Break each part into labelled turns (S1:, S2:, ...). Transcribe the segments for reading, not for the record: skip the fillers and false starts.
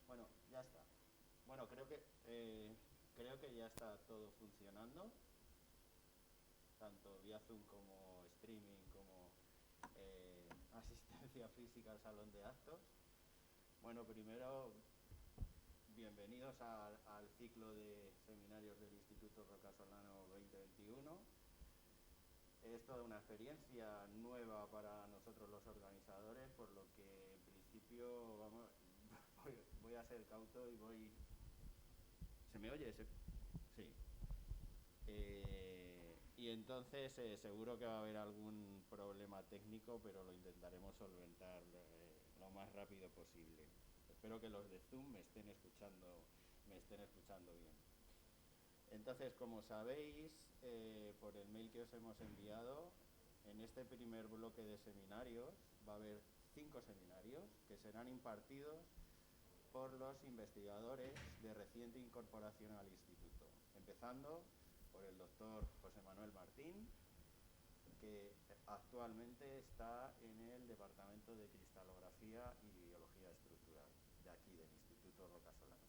S1: Bueno, ya está. Bueno, creo que ya está todo funcionando, tanto vía Zoom como streaming, como asistencia física al salón de actos. Bueno, primero, bienvenidos al ciclo de seminarios del Instituto Rocasolano 2021. Es toda una experiencia nueva para nosotros los organizadores, por lo que en principio voy a ser cauto y voy... ¿Se me oye? Sí. Y entonces seguro que va a haber algún problema técnico, pero lo intentaremos solventar lo más rápido posible. Espero que los de Zoom me estén escuchando bien. Entonces, como sabéis, por el mail que os hemos enviado, en este primer bloque de seminarios va a haber 5 seminarios que serán impartidos por los investigadores de reciente incorporación al instituto, empezando por el doctor José Manuel Martín, que actualmente está en el Departamento de Cristalografía y Biología Estructural de aquí, del Instituto Rocasolano.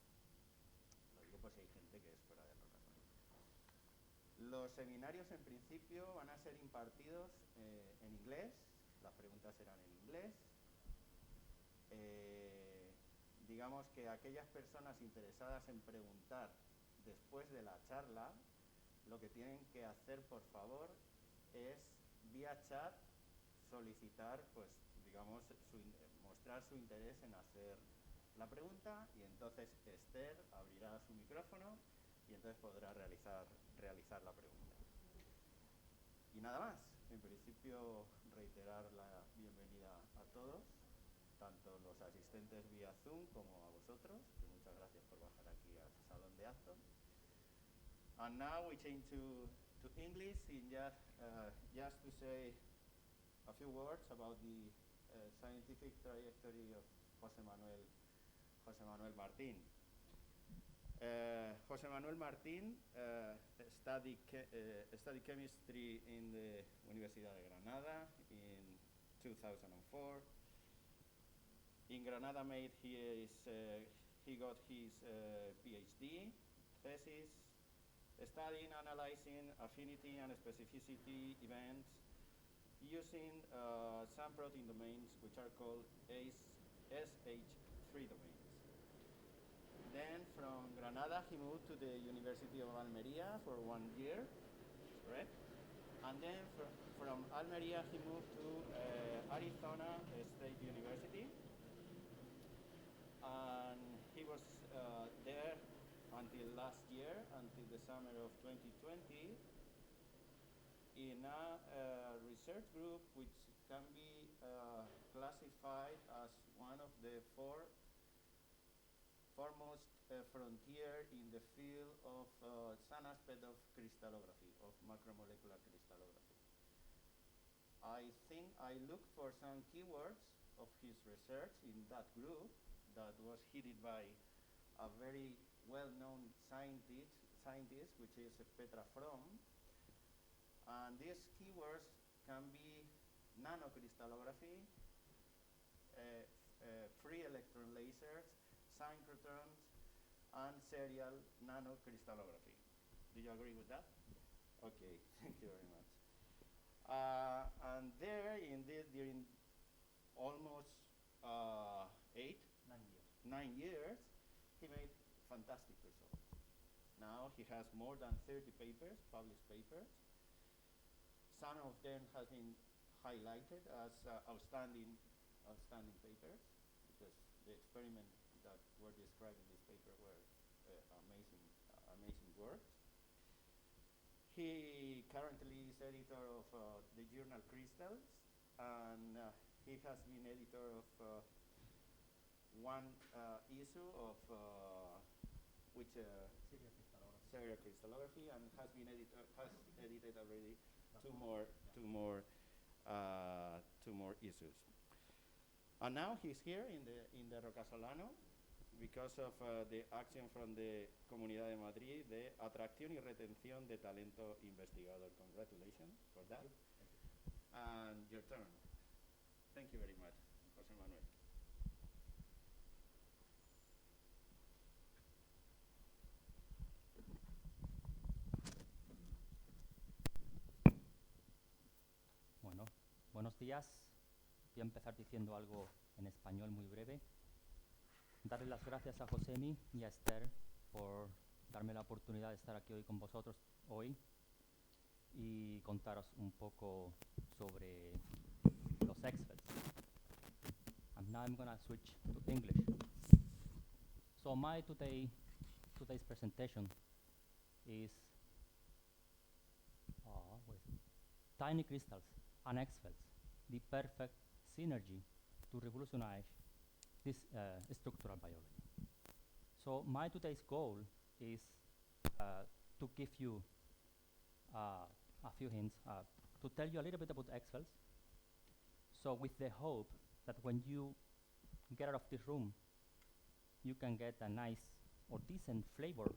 S1: Lo digo por si hay gente que es fuera de Rocasolano. Los seminarios en principio van a ser impartidos en inglés, las preguntas serán en inglés. Digamos que aquellas personas interesadas en preguntar después de la charla, lo que tienen que hacer, por favor, es vía chat solicitar, pues, digamos, mostrar su interés en hacer la pregunta, y entonces Esther abrirá su micrófono y entonces podrá realizar la pregunta. Y nada más, en principio reiterar la bienvenida a todos, tanto los asistentes vía Zoom como a vosotros, que muchas gracias por bajar aquí al salón de actos. And now we change to English, in just to say a few words about the scientific trajectory of José Manuel Martín. José Manuel Martín studied chemistry in the Universidad de Granada in 2004. In Granada he got his PhD thesis, studying analyzing affinity and specificity events using some protein domains which are called SH3 domains. Then from Granada he moved to the University of Almería for 1 year, correct? And then from Almería he moved to Arizona State University, and he was there until last year, until the summer of 2020, in a research group which can be classified as one of the foremost frontier in the field of some aspect of crystallography, of macromolecular crystallography. I think I looked for some keywords of his research in that group that was headed by a very well-known scientist, which is Petra Fromm. And these keywords can be nanocrystallography, free-electron lasers, synchrotrons, and serial nanocrystallography. Do you agree with that? Okay, thank you very much. And there, during almost 9 years, he made fantastic results. Now he has more than 30 published papers. Some of them have been highlighted as outstanding papers, because the experiments that were described in this paper were amazing works. He currently is editor of the journal Crystals, and he has been editor of one issue of which serial crystallography, and has edited already two more issues. And now he's here in the Rocasolano because of the action from the Comunidad de Madrid de atracción y retención de talento investigador. Congratulations for that. And your turn. Thank you very much, José Manuel.
S2: días. Voy a empezar diciendo algo en español muy breve. Darle las gracias a Josemi y a Esther por darme la oportunidad de estar aquí hoy con vosotros hoy y contaros un poco sobre los XFELs. And now I'm going to switch to English. So my today's presentation is tiny crystals and XFELs, the perfect synergy to revolutionize this structural biology. So my today's goal is to give you a few hints, to tell you a little bit about XFELs. So with the hope that when you get out of this room, you can get a nice or decent flavor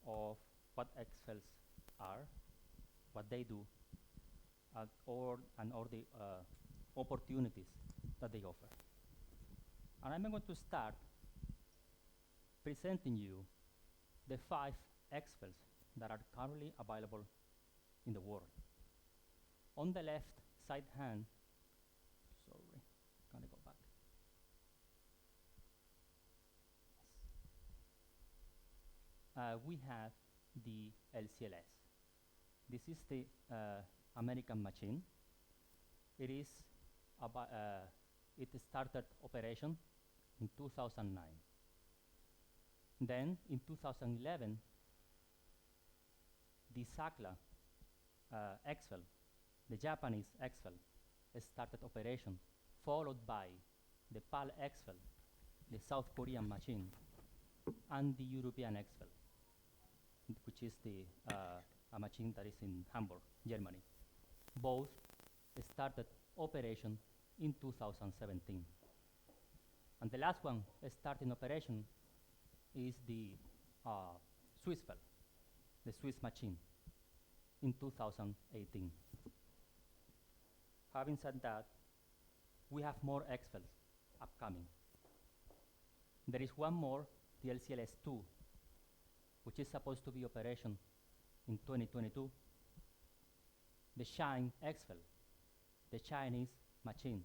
S2: of what XFELs are, what they do, or the opportunities that they offer. And I'm going to start presenting you the 5 XFELs that are currently available in the world. On the left side hand, sorry, can I go back? Yes. We have the LCLS. This is the American machine. It is it started operation in 2009. Then in 2011, the SACLA XFEL, the Japanese XFEL, started operation, followed by the PAL XFEL, the South Korean machine, and the European XFEL, which is a machine that is in Hamburg, Germany. Both started operation in 2017. And the last one starting operation is the Swiss FEL, the Swiss machine, in 2018. Having said that, we have more XFELs upcoming. There is one more, the LCLS2, which is supposed to be operation in 2022. The Shine XFEL, the Chinese machine,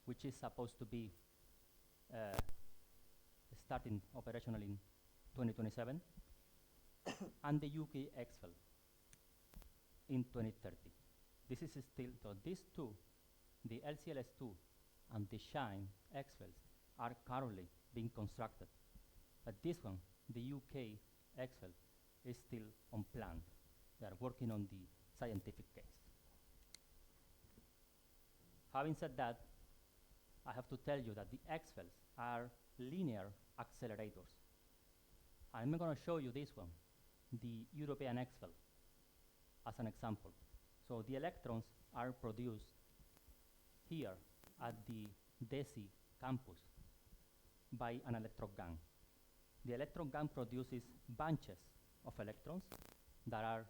S2: which is supposed to be starting operational in 2027, and the UK XFEL in 2030. This is still, so these two, the LCLS2 and the Shine XFELs, are currently being constructed. But this one, the UK XFEL, is still on plan. They are working on the scientific case. Having said that, I have to tell you that the XFELs are linear accelerators. I'm going to show you this one, the European XFEL, as an example. So the electrons are produced here at the DESI campus by an electron gun. The electron gun produces bunches of electrons that are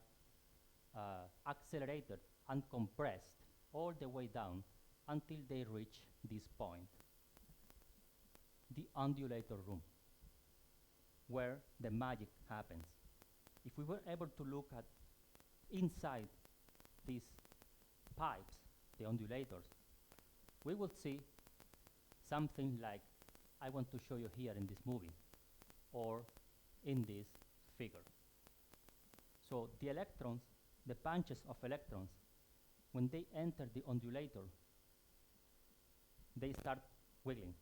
S2: accelerated and compressed all the way down until they reach this point, the undulator room, where the magic happens. If we were able to look at inside these pipes, the undulators, we would see something like I want to show you here in this movie or in this figure. So the electrons, the bunches of electrons, when they enter the undulator, they start wiggling.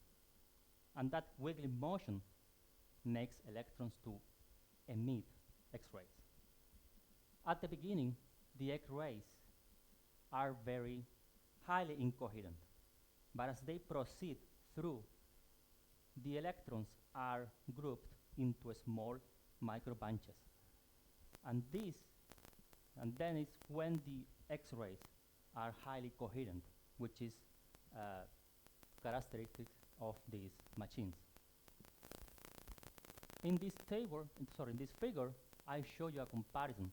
S2: And that wiggling motion makes electrons to emit X-rays. At the beginning, the X-rays are very highly incoherent. But as they proceed through, the electrons are grouped into small micro bunches. And then it's when the X-rays are highly coherent, which is characteristics of these machines. In this figure, I show you a comparison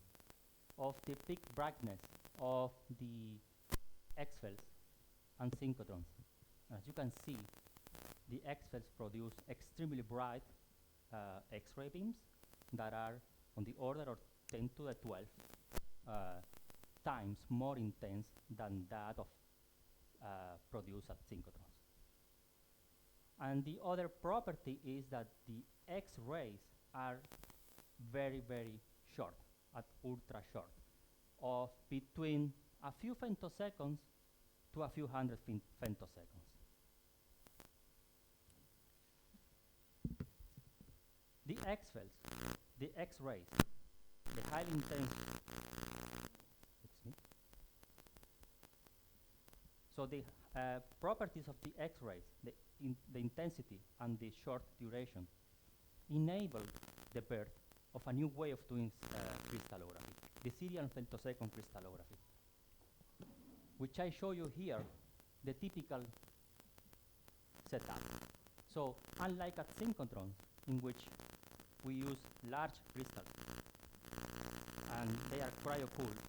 S2: of the peak brightness of the XFELs and synchrotrons. As you can see, the XFELs produce extremely bright X-ray beams that are on the order of 10 to the 12 times more intense than that of produced at synchrotrons. And the other property is that the X-rays are very, very short, at ultra short, of between a few femtoseconds to a few hundred femtoseconds. The XFELs, the X-rays, the highly intense, so the properties of the X-rays, the intensity and the short duration, enable the birth of a new way of doing crystallography, the serial femtosecond crystallography, which I show you here, the typical setup. So unlike at synchrotrons, in which we use large crystals, and they are cryo-cooled,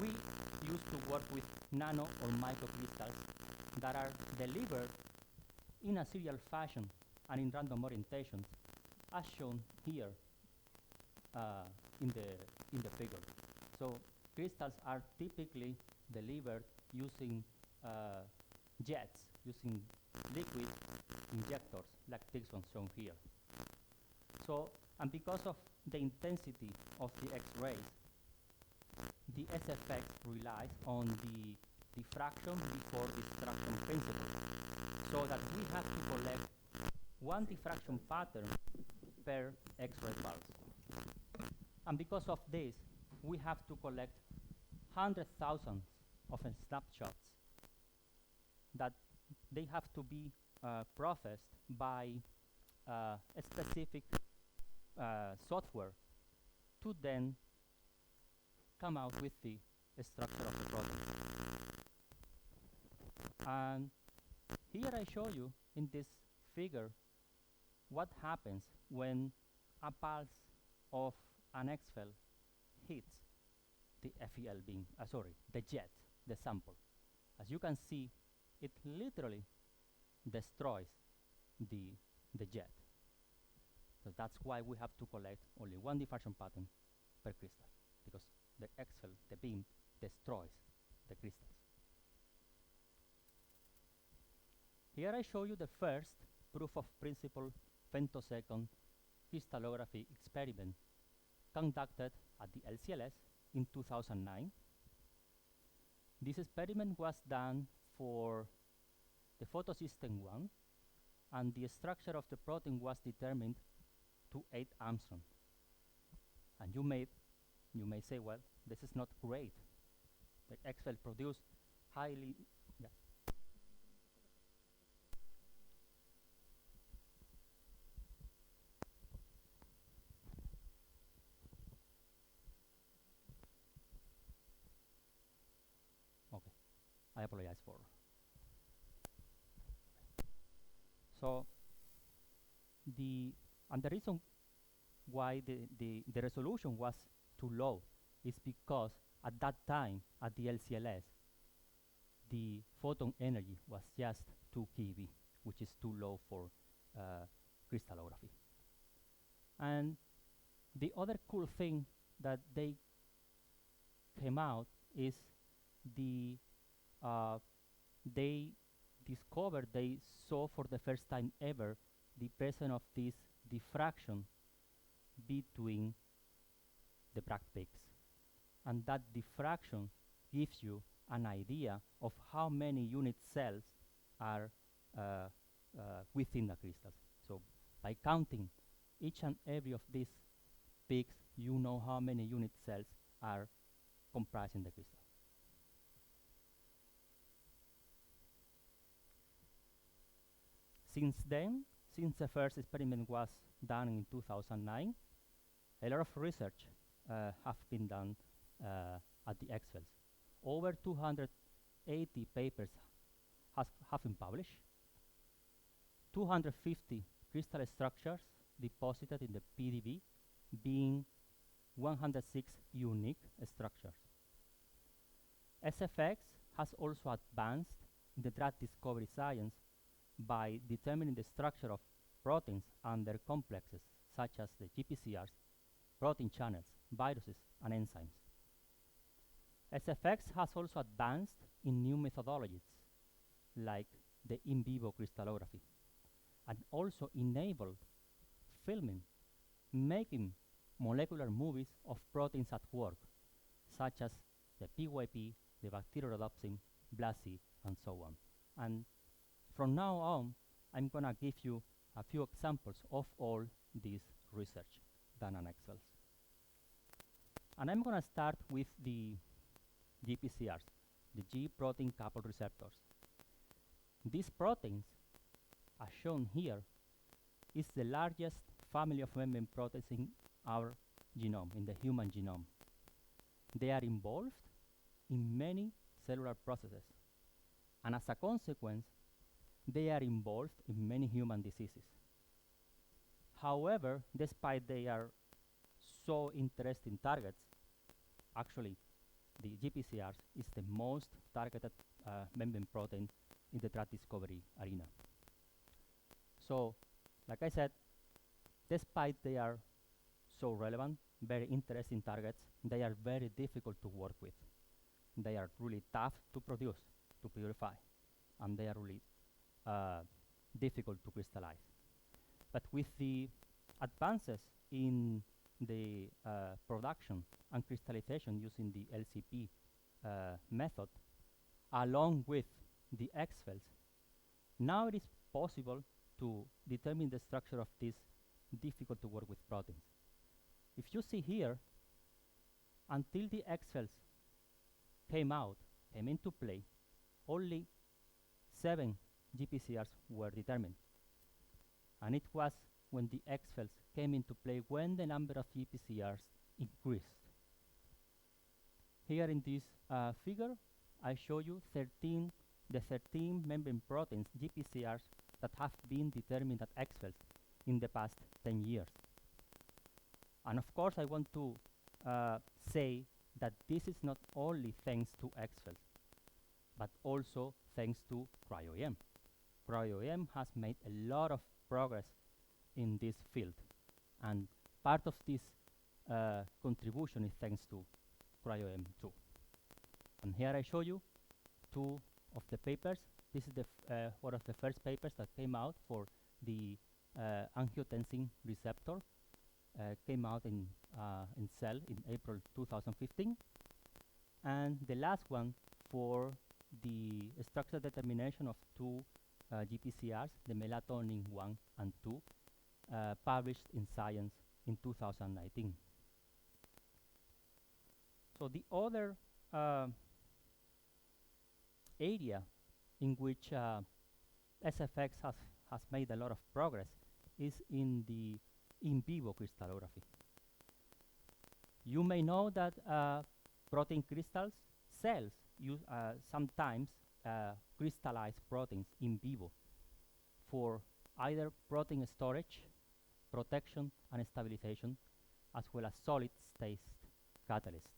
S2: we used to work with nano or microcrystals that are delivered in a serial fashion and in random orientations, as shown here in the figure. So crystals are typically delivered using jets, using liquid injectors, like this one shown here. So, and because of the intensity of the X-rays, the SFX relies on the diffraction before diffraction principle, so that we have to collect one diffraction pattern per X-ray pulse. And because of this, we have to collect 100,000 of snapshots that they have to be processed by a specific software to then come out with the structure of the protein. And here I show you in this figure what happens when a pulse of an XFEL hits the FEL beam, the jet, the sample. As you can see, it literally destroys the jet. So that's why we have to collect only one diffraction pattern per crystal, because the XFEL, the beam, destroys the crystals. Here I show you the first proof of principle femtosecond crystallography experiment conducted at the LCLS in 2009. This experiment was done for the photosystem 1, and the structure of the protein was determined to 8 Armstrong. And you may say, well, this is not great. The XFEL produced highly, yeah. Okay, I apologize for. So the reason why the resolution was too low is because at that time at the LCLS the photon energy was just 2 keV, which is too low for crystallography. And the other cool thing that they came out is they discovered, they saw for the first time ever the presence of this diffraction between the Bragg peaks. And that diffraction gives you an idea of how many unit cells are within the crystals. So by counting each and every of these peaks, you know how many unit cells are comprising the crystal. Since then, since the first experiment was done in 2009, a lot of research have been done at the XFELs. Over 280 papers have been published, 250 crystal structures deposited in the PDB, being 106 unique structures. SFX has also advanced in the drug discovery science by determining the structure of proteins and their complexes, such as the gpcrs, protein channels, viruses, and enzymes. SFX has also advanced in new methodologies, like the in vivo crystallography, and also enabled filming, making molecular movies of proteins at work, such as the PYP, the bacteriorhodopsin, BLASI, and so on. And from now on, I'm going to give you a few examples of all this research done on XFELs. And I'm going to start with the gpcrs, the G protein coupled receptors. These proteins, as shown here, is the largest family of membrane proteins in our genome, in the human genome. They are involved in many cellular processes, and as a consequence, they are involved in many human diseases. However, despite they are so interesting targets, actually, the GPCRs is the most targeted membrane protein in the drug discovery arena. So, like I said, despite they are so relevant, very interesting targets, they are very difficult to work with. They are really tough to produce, to purify, and they are really difficult to crystallize. But with the advances in the production and crystallization using the LCP method, along with the XFELs, now it is possible to determine the structure of these difficult to work with proteins. If you see here, until the XFELs came into play, only 7 GPCRs were determined. And it was when the XFELs came into play when the number of GPCRs increased. Here in this figure, I show you the 13 membrane proteins, GPCRs, that have been determined at XFELs in the past 10 years. And of course, I want to say that this is not only thanks to XFELs, but also thanks to cryo-EM. Cryo-EM has made a lot of progress in this field, and part of this contribution is thanks to cryo-EM too. And here I show you 2 of the papers. This is the one of the first papers that came out for the angiotensin receptor. Came out in Cell in April 2015, and the last one for the structural determination of 2 GPCRs, the melatonin 1 and 2, published in Science in 2019. So the other area in which SFX has made a lot of progress is in the in vivo crystallography. You may know that protein crystals cells use sometimes crystallize proteins in vivo for either protein storage, protection, and stabilization, as well as solid state catalyst.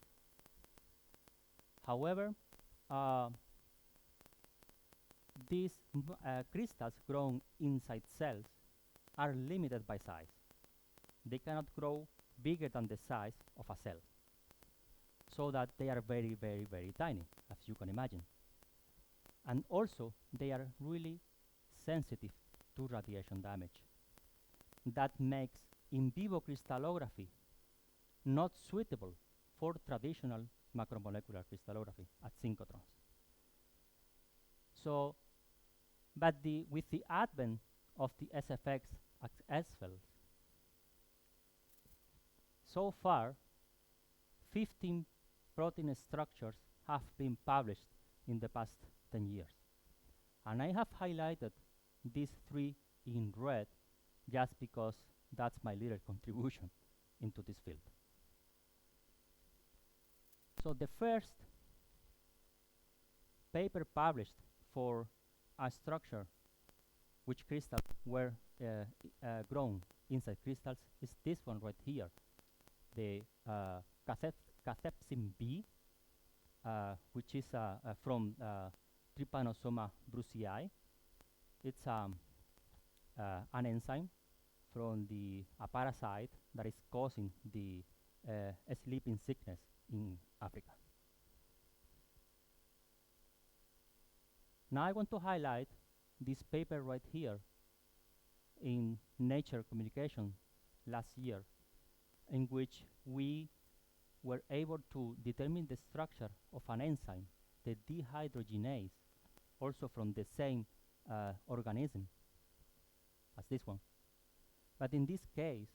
S2: However, these crystals grown inside cells are limited by size. They cannot grow bigger than the size of a cell, so that they are very, very, very tiny, as you can imagine. And also, they are really sensitive to radiation damage. That makes in vivo crystallography not suitable for traditional macromolecular crystallography at synchrotrons. So, but with the advent of the SFX at XFELs, so far, 15 protein structures have been published in the past 10 years. And I have highlighted these 3 in red just because that's my little contribution into this field. So the first paper published for a structure which crystals were grown inside crystals is this one right here, the cathepsin B, which is from Trypanosoma brucei. It's an enzyme from a parasite that is causing the sleeping sickness in Africa. Now I want to highlight this paper right here in Nature Communication last year, in which we were able to determine the structure of an enzyme, the dehydrogenase, also from the same organism as this one. But in this case,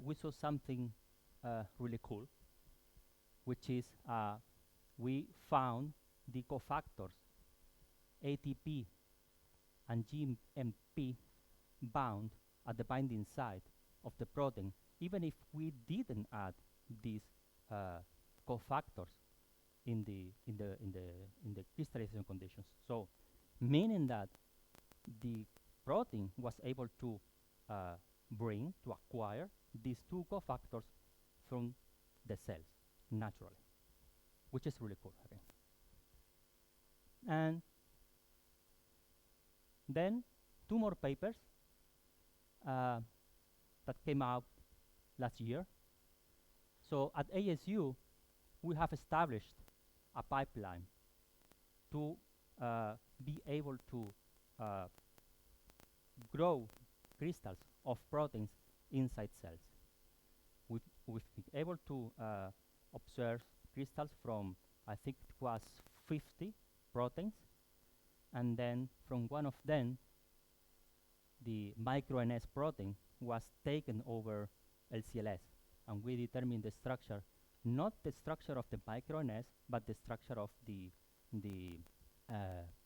S2: we saw something really cool, which is we found the cofactors ATP and GMP bound at the binding site of the protein, even if we didn't add these cofactors in the crystallization conditions. So, meaning that the protein was able to acquire these two cofactors from the cells naturally, which is really cool. Okay. And then two more papers that came out last year. So at ASU, we have established a pipeline to be able to grow crystals of proteins inside cells. We've been able to observe crystals from, I think it was 50 proteins, and then from one of them, the microRNS protein was taken over LCLS, and we determined the structure, not the structure of the microRNS, but the structure of the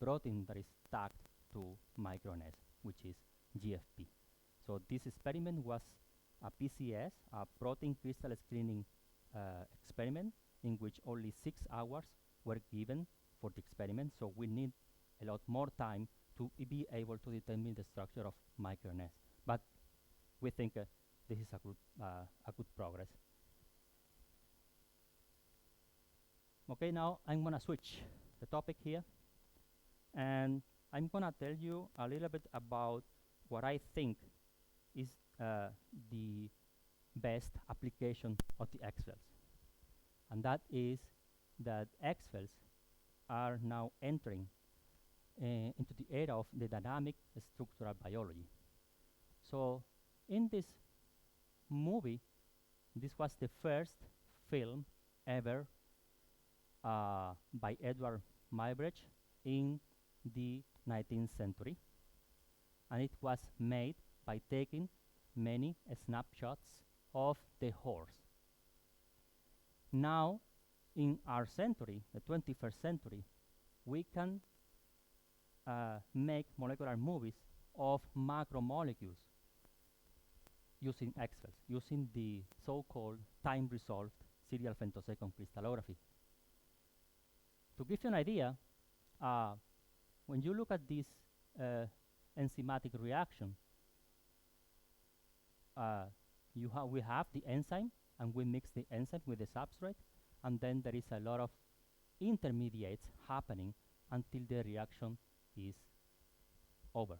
S2: protein that is tagged to microRNS, which is GFP. So this experiment was a PCS, a protein crystal screening experiment, in which only 6 hours were given for the experiment. So we need a lot more time to be able to determine the structure of microRNS. But we think this is a good progress. Okay, now I'm gonna switch the topic here, and I'm gonna tell you a little bit about what I think is the best application of the XFELs. And that is that XFELs are now entering into the era of the dynamic structural biology. So in this movie, this was the first film ever by Edward Muybridge in the 19th century, and it was made by taking many snapshots of the horse. Now, in our century, the 21st century, we can make molecular movies of macromolecules using XFELs, using the so-called time-resolved serial femtosecond crystallography. To give you an idea, when you look at this enzymatic reaction, we have the enzyme, and we mix the enzyme with the substrate, and then there is a lot of intermediates happening until the reaction is over.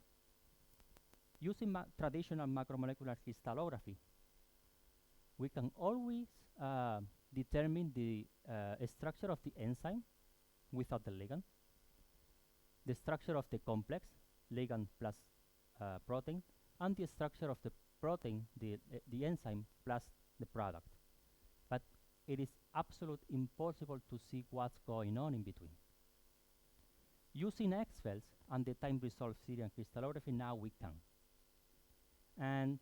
S2: Using traditional macromolecular crystallography, we can always determine the structure of the enzyme without the ligand, the structure of the complex, ligand plus protein, and the structure of the protein, the enzyme plus the product. But it is absolutely impossible to see what's going on in between. Using XFELs and the time-resolved serial crystallography, now we can. And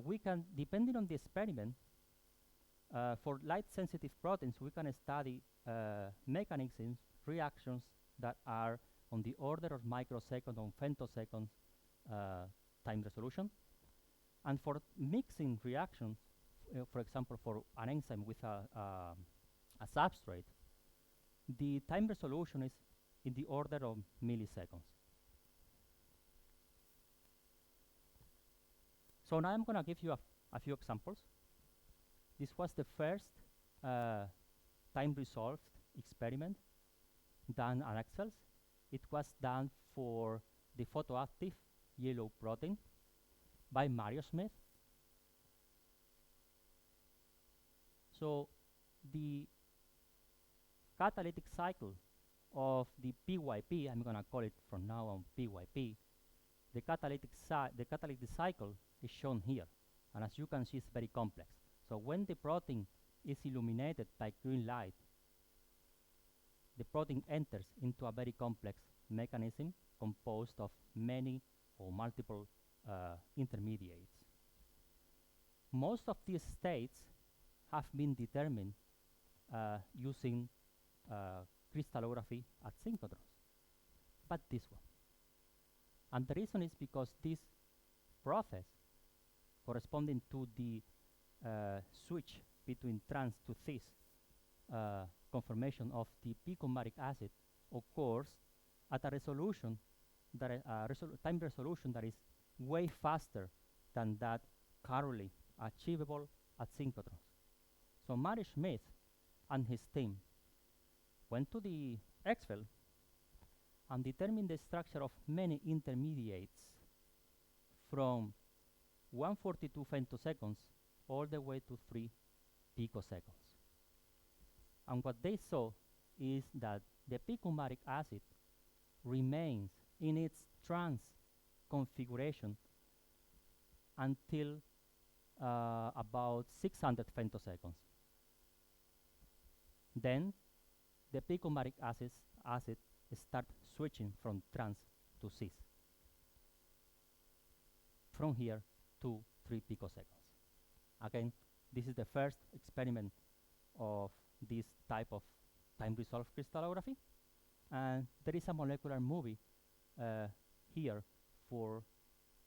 S2: we can, depending on the experiment, for light-sensitive proteins, we can study mechanisms, reactions that are on the order of microsecond or femtosecond time resolution. And for mixing reactions, for example, for an enzyme with a substrate, the time resolution is in the order of milliseconds. So now I'm going to give you a few examples. This was the first time-resolved experiment done on XFELs. It was done for the photoactive yellow protein by Mario Smith. So the catalytic cycle of the PYP, I'm going to call it from now on PYP, the catalytic cycle is shown here. And as you can see, it's very complex. So when the protein is illuminated by green light, the protein enters into a very complex mechanism composed of many or multiple intermediates. Most of these states have been determined using crystallography at synchrotrons, but this one. And the reason is because this process corresponding to the switch between trans to cis conformation of the p-chromatic acid occurs at a resolution that time resolution that is way faster than that currently achievable at synchrotrons. So Mary Smith and his team went to the XFEL and determined the structure of many intermediates from 142 femtoseconds all the way to 3 picoseconds. And what they saw is that the p-chromatic acid remains in its trans configuration until about 600 femtoseconds. Then the p-chromatic acid start switching from trans to cis from here to 3 picoseconds. Again, this is the first experiment of this type of time-resolved crystallography, and there is a molecular movie here for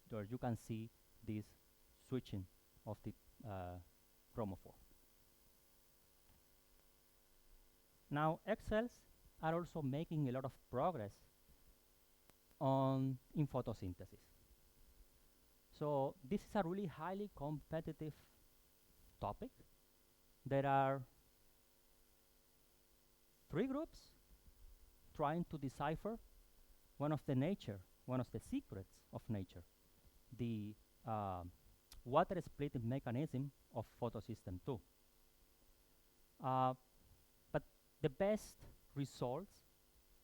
S2: where you can see this switching of the chromophore. Now, XFELs are also making a lot of progress in photosynthesis. So this is a really highly competitive topic. There are 3 groups trying to decipher one of the secrets of nature, the water splitting mechanism of photosystem 2. But the best results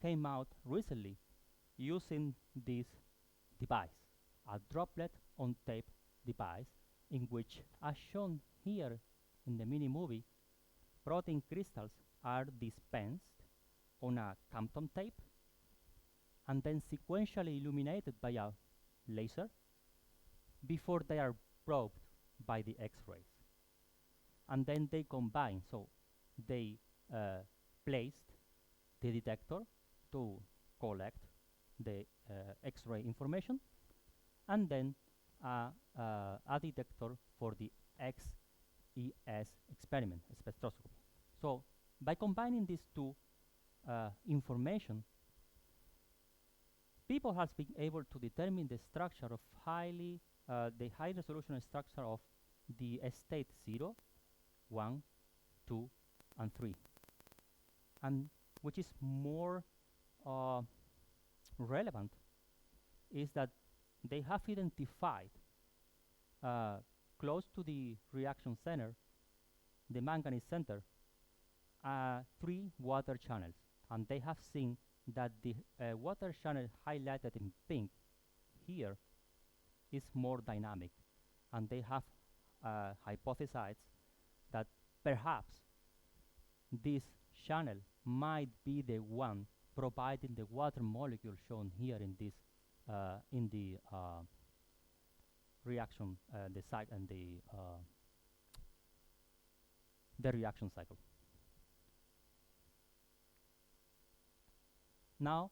S2: came out recently using this device, a droplet on tape device, in which, as shown here in the mini movie, protein crystals are dispensed on a Compton tape and then sequentially illuminated by a laser before they are probed by the X-rays. And then they combine, so they placed the detector to collect the X-ray information, and then a detector for the XES experiment, spectroscopy. So by combining these two information, people has been able to determine the structure of the high resolution structure of the state 0, 1, 2, and 3. And which is more relevant is that they have identified close to the reaction center, the manganese center, 3 water channels. And they have seen that the water channel highlighted in pink here is more dynamic. And they have hypothesized that perhaps this channel might be the one providing the water molecule shown here in this in the reaction, the site and the reaction cycle. Now,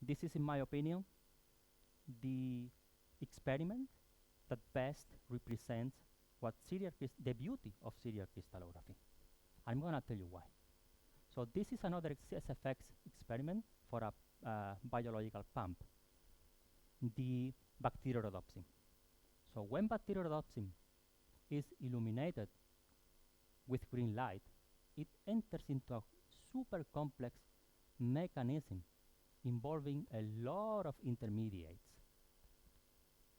S2: this is, in my opinion, the experiment that best represents what the beauty of serial crystallography. I'm going to tell you why. So this is another SFX experiment for a biological pump, the bacteriorhodopsin. So when bacteriorhodopsin is illuminated with green light, it enters into a super complex mechanism involving a lot of intermediates.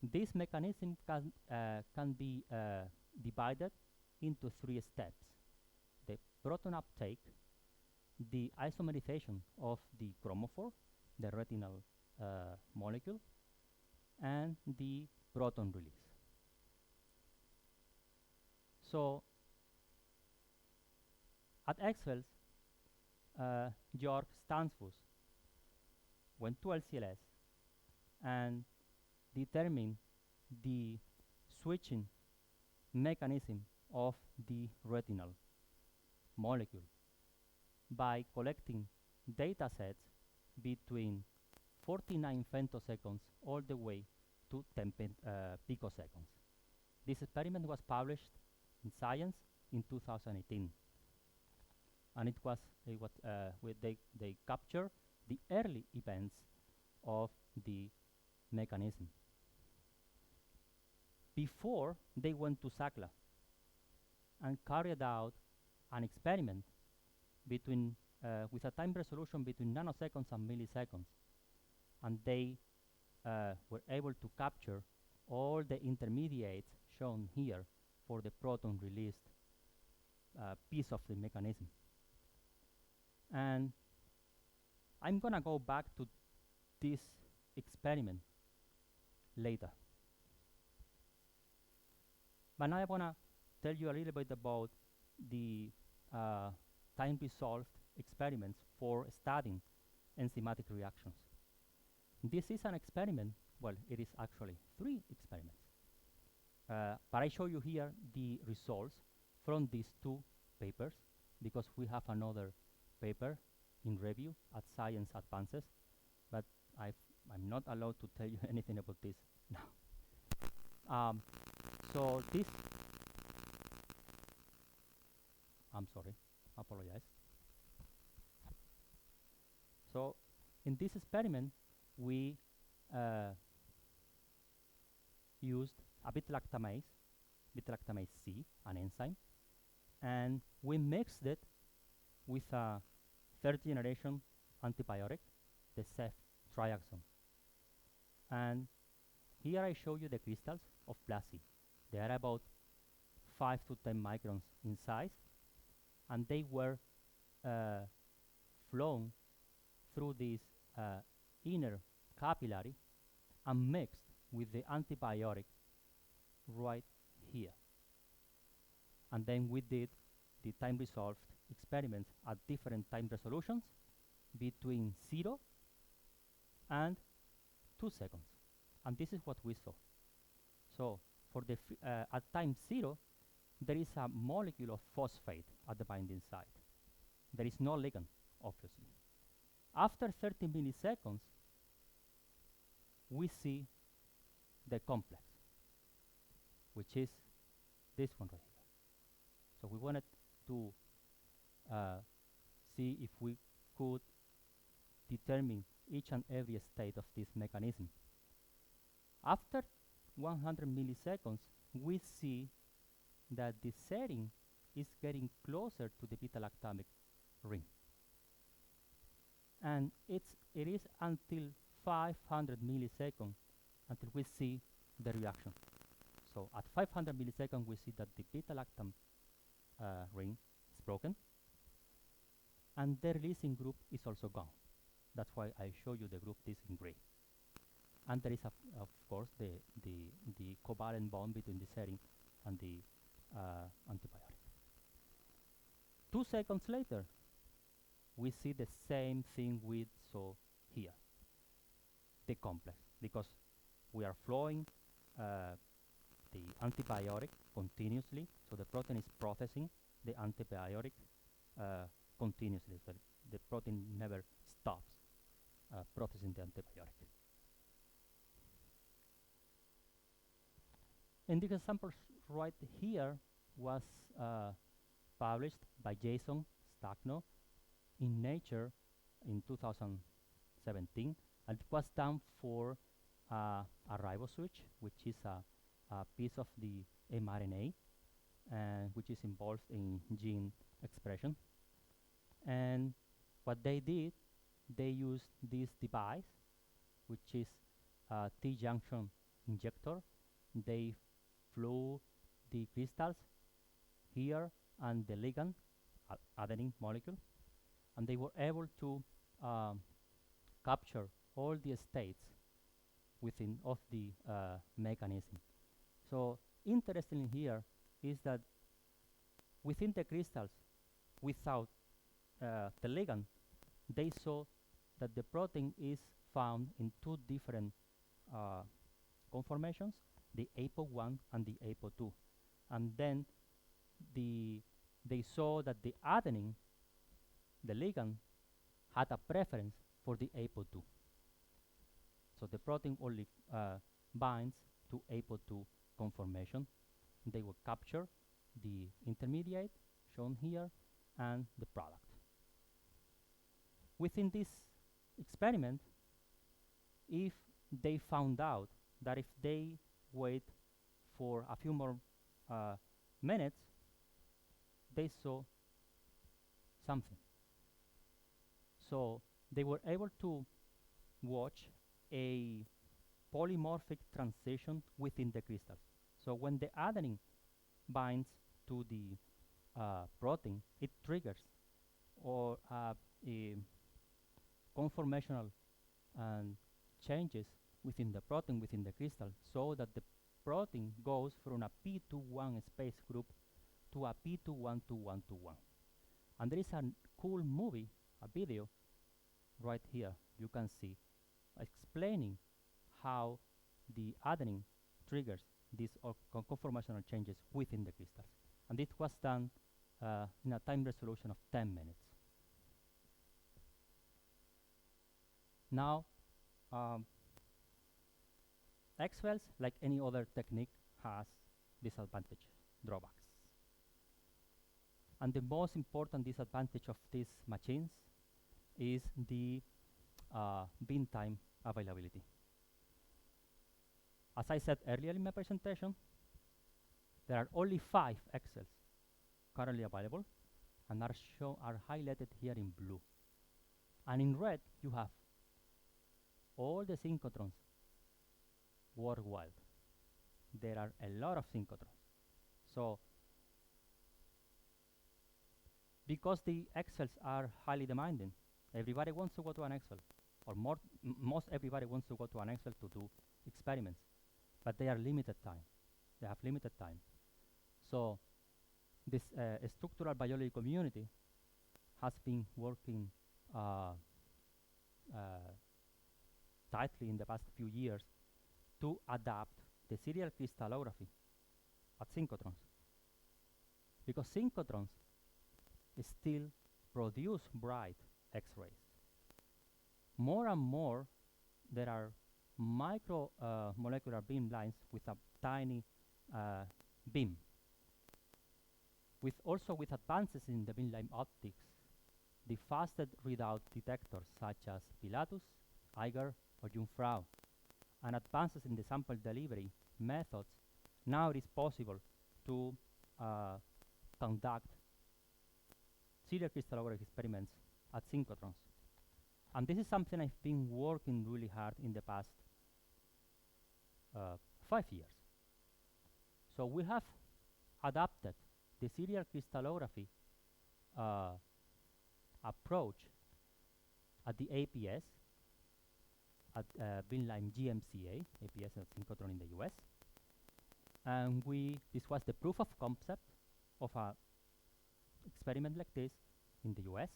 S2: This mechanism can be divided into 3 steps: the proton uptake, the isomerization of the chromophore, the retinal molecule, and the proton release. So at XFELs, Georg Stansfus went to LCLS and determined the switching mechanism of the retinal molecule by collecting data sets between 49 femtoseconds all the way to 10 picoseconds. This experiment was published in Science in 2018, and they capture the early events of the mechanism. Before they went to SACLA and carried out an experiment between with a time resolution between nanoseconds and milliseconds, and they were able to capture all the intermediates shown here for the proton released piece of the mechanism. And I'm gonna go back to this experiment later. But now I wanna tell you a little bit about the time-resolved experiments for studying enzymatic reactions. This is an experiment, well, it is actually 3 experiments. But I show you here the results from these 2 papers, because we have another paper in review at Science Advances, but I'm not allowed to tell you anything about this now. So this, I'm sorry, apologize. So in this experiment, we used a beta-lactamase C, an enzyme, and we mixed it with a 3rd generation antibiotic, the ceftriaxone. And here I show you the crystals of Blasi. They are about 5 to 10 microns in size, and they were flown through this inner capillary and mixed with the antibiotic right here. And then we did the time-resolved experiments at different time resolutions between 0 and 2 seconds. And this is what we saw. So for the at time 0, there is a molecule of phosphate at the binding site. There is no ligand, obviously. After 30 milliseconds, we see the complex, which is this one right here. So we wanted to see if we could determine each and every state of this mechanism. After 100 milliseconds, we see that the setting is getting closer to the beta-lactamic ring. And it is until 500 milliseconds until we see the reaction. So at 500 milliseconds, we see that the beta-lactam ring is broken, and the releasing group is also gone. That's why I show you the group this in gray. And there is, of course, the covalent bond between the setting and the antibiotic. 2 seconds later, we see the same thing we saw here, the complex, because we are flowing the antibiotic continuously, so the protein is processing the antibiotic continuously, so the protein never stops processing the antibiotic. And the example right here was published by Jason Stagno in Nature in 2017, and it was done for a riboswitch, which is a piece of the mRNA, which is involved in gene expression. And what they did, they used this device, which is a T-junction injector. They flew the crystals here and the ligand, adenine molecule, and they were able to capture all the states within of the mechanism. So interesting here is that within the crystals, without the ligand, they saw that the protein is found in two different conformations, the apo1 and the apo2. And then they saw that the adenine, the ligand, had a preference for the apo2. So the protein only binds to apo2 conformation. They will capture the intermediate, shown here, and the product. Within this experiment, if they found out that if they wait for a few more minutes, they saw something. So they were able to watch a polymorphic transition within the crystals. So when the adenine binds to the protein, it triggers or a conformational changes within the protein, within the crystal, so that the protein goes from a P2-1 space group to a P2-1-2-1-2-1. And there is a cool movie, a video, right here. You can see explaining how the adenine triggers these conformational changes within the crystals. And it was done in a time resolution of 10 minutes. Now, XFELs, like any other technique, has disadvantages, drawbacks. And the most important disadvantage of these machines is the beam time availability. As I said earlier in my presentation, there are only 5 XFELs currently available and are highlighted here in blue. And in red, you have all the synchrotrons worldwide. There are a lot of synchrotrons. So, because the XFELs are highly demanding, everybody wants to go to an XFEL, or most everybody wants to go to an XFEL to do experiments, but they are limited time. They have limited time. So, this structural biology community has been working tightly in the past few years to adapt the serial crystallography at synchrotrons, because synchrotrons still produce bright X-rays. More and more, there are micromolecular beamlines with a tiny beam. Also with advances in the beamline optics, the fastest readout detectors such as Pilatus, Eiger, or Jungfrau, and advances in the sample delivery methods, now it is possible to conduct serial crystallography experiments at synchrotrons. And this is something I've been working really hard in the past 5 years. So we have adapted the serial crystallography approach at the APS, at beamline GMCA, APS and synchrotron in the US. And this was the proof of concept of a experiment like this in the US.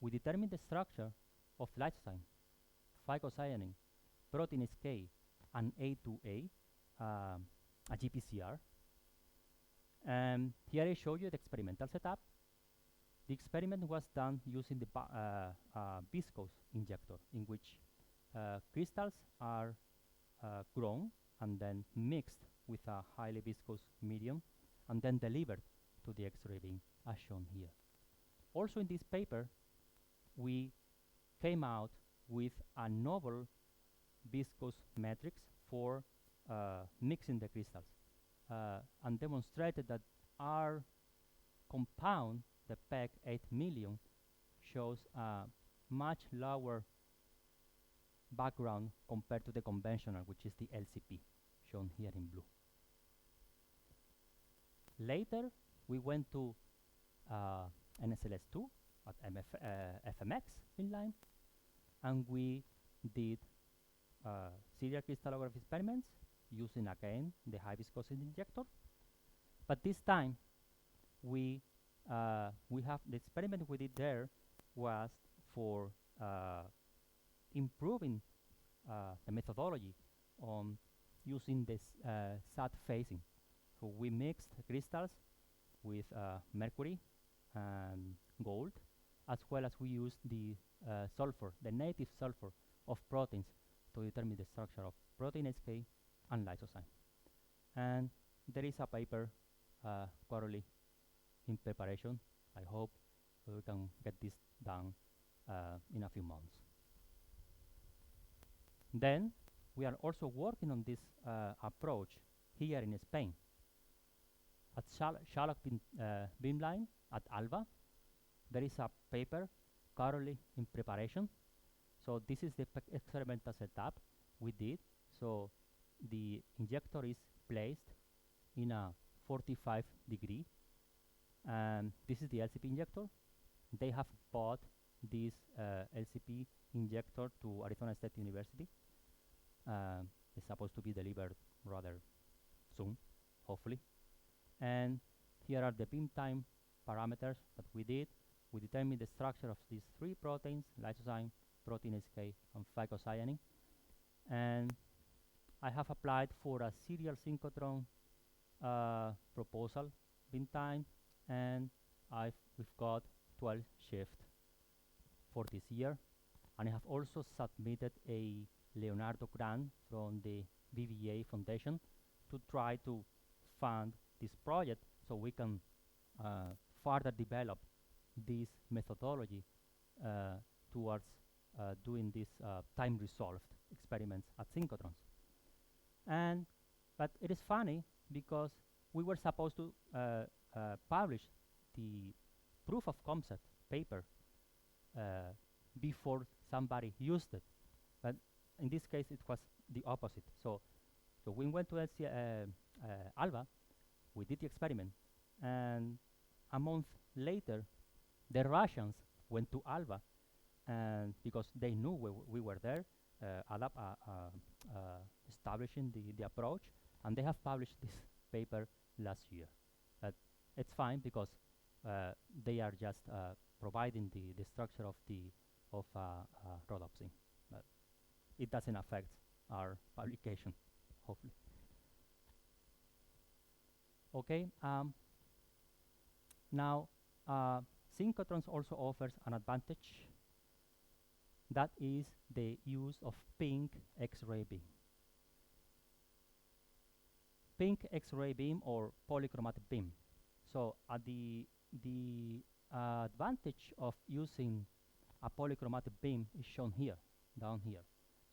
S2: We determined the structure of lysine, phycocyanin, proteinase K, and A2A, a GPCR. And here I show you the experimental setup. The experiment was done using the viscose injector, in which crystals are grown and then mixed with a highly viscous medium and then delivered to the X-ray beam, as shown here. Also in this paper, we came out with a novel viscous matrix for mixing the crystals and demonstrated that our compound, the PEG 8 million, shows a much lower background compared to the conventional, which is the LCP, shown here in blue. Later, we went to NSLS2 at FMX beamline, and we did serial crystallography experiments using again the high viscosity injector. But this time we have the experiment we did there was for improving the methodology on using this SAT phasing. So we mixed crystals with mercury and gold, as well as we used the sulfur, the native sulfur of proteins to determine the structure of protein HK and lysozyme. And there is a paper currently in preparation. I hope we can get this done in a few months. Then we are also working on this approach here in Spain. At Shallock beamline at Alba, there is a paper currently in preparation. So this is the experimental setup we did. So the injector is placed in a 45 degree, and this is the LCP injector. They have bought this LCP injector to Arizona State University. It's supposed to be delivered rather soon, hopefully. And here are the beam time parameters that we did. We determined the structure of these three proteins: lysozyme, protein HK, and phycocyanin. And I have applied for a serial synchrotron proposal beam time, and we've got 12 shifts for this year. And I have also submitted a Leonardo grant from the BBA Foundation to try to fund this project so we can further develop this methodology towards doing these time-resolved experiments at synchrotrons. But it is funny because we were supposed to publish the proof of concept paper before somebody used it. But in this case, it was the opposite. So we went to Alba, we did the experiment, and a month later, the Russians went to Alba, and because they knew we were there, establishing the approach, and they have published this paper last year. But it's fine because they are just providing the structure of rhodopsin. But it doesn't affect our publication, hopefully. Okay. Now, synchrotrons also offers an advantage. That is the use of pink X-ray beam. Pink X-ray beam or polychromatic beam. So the advantage of using a polychromatic beam is shown here, down here.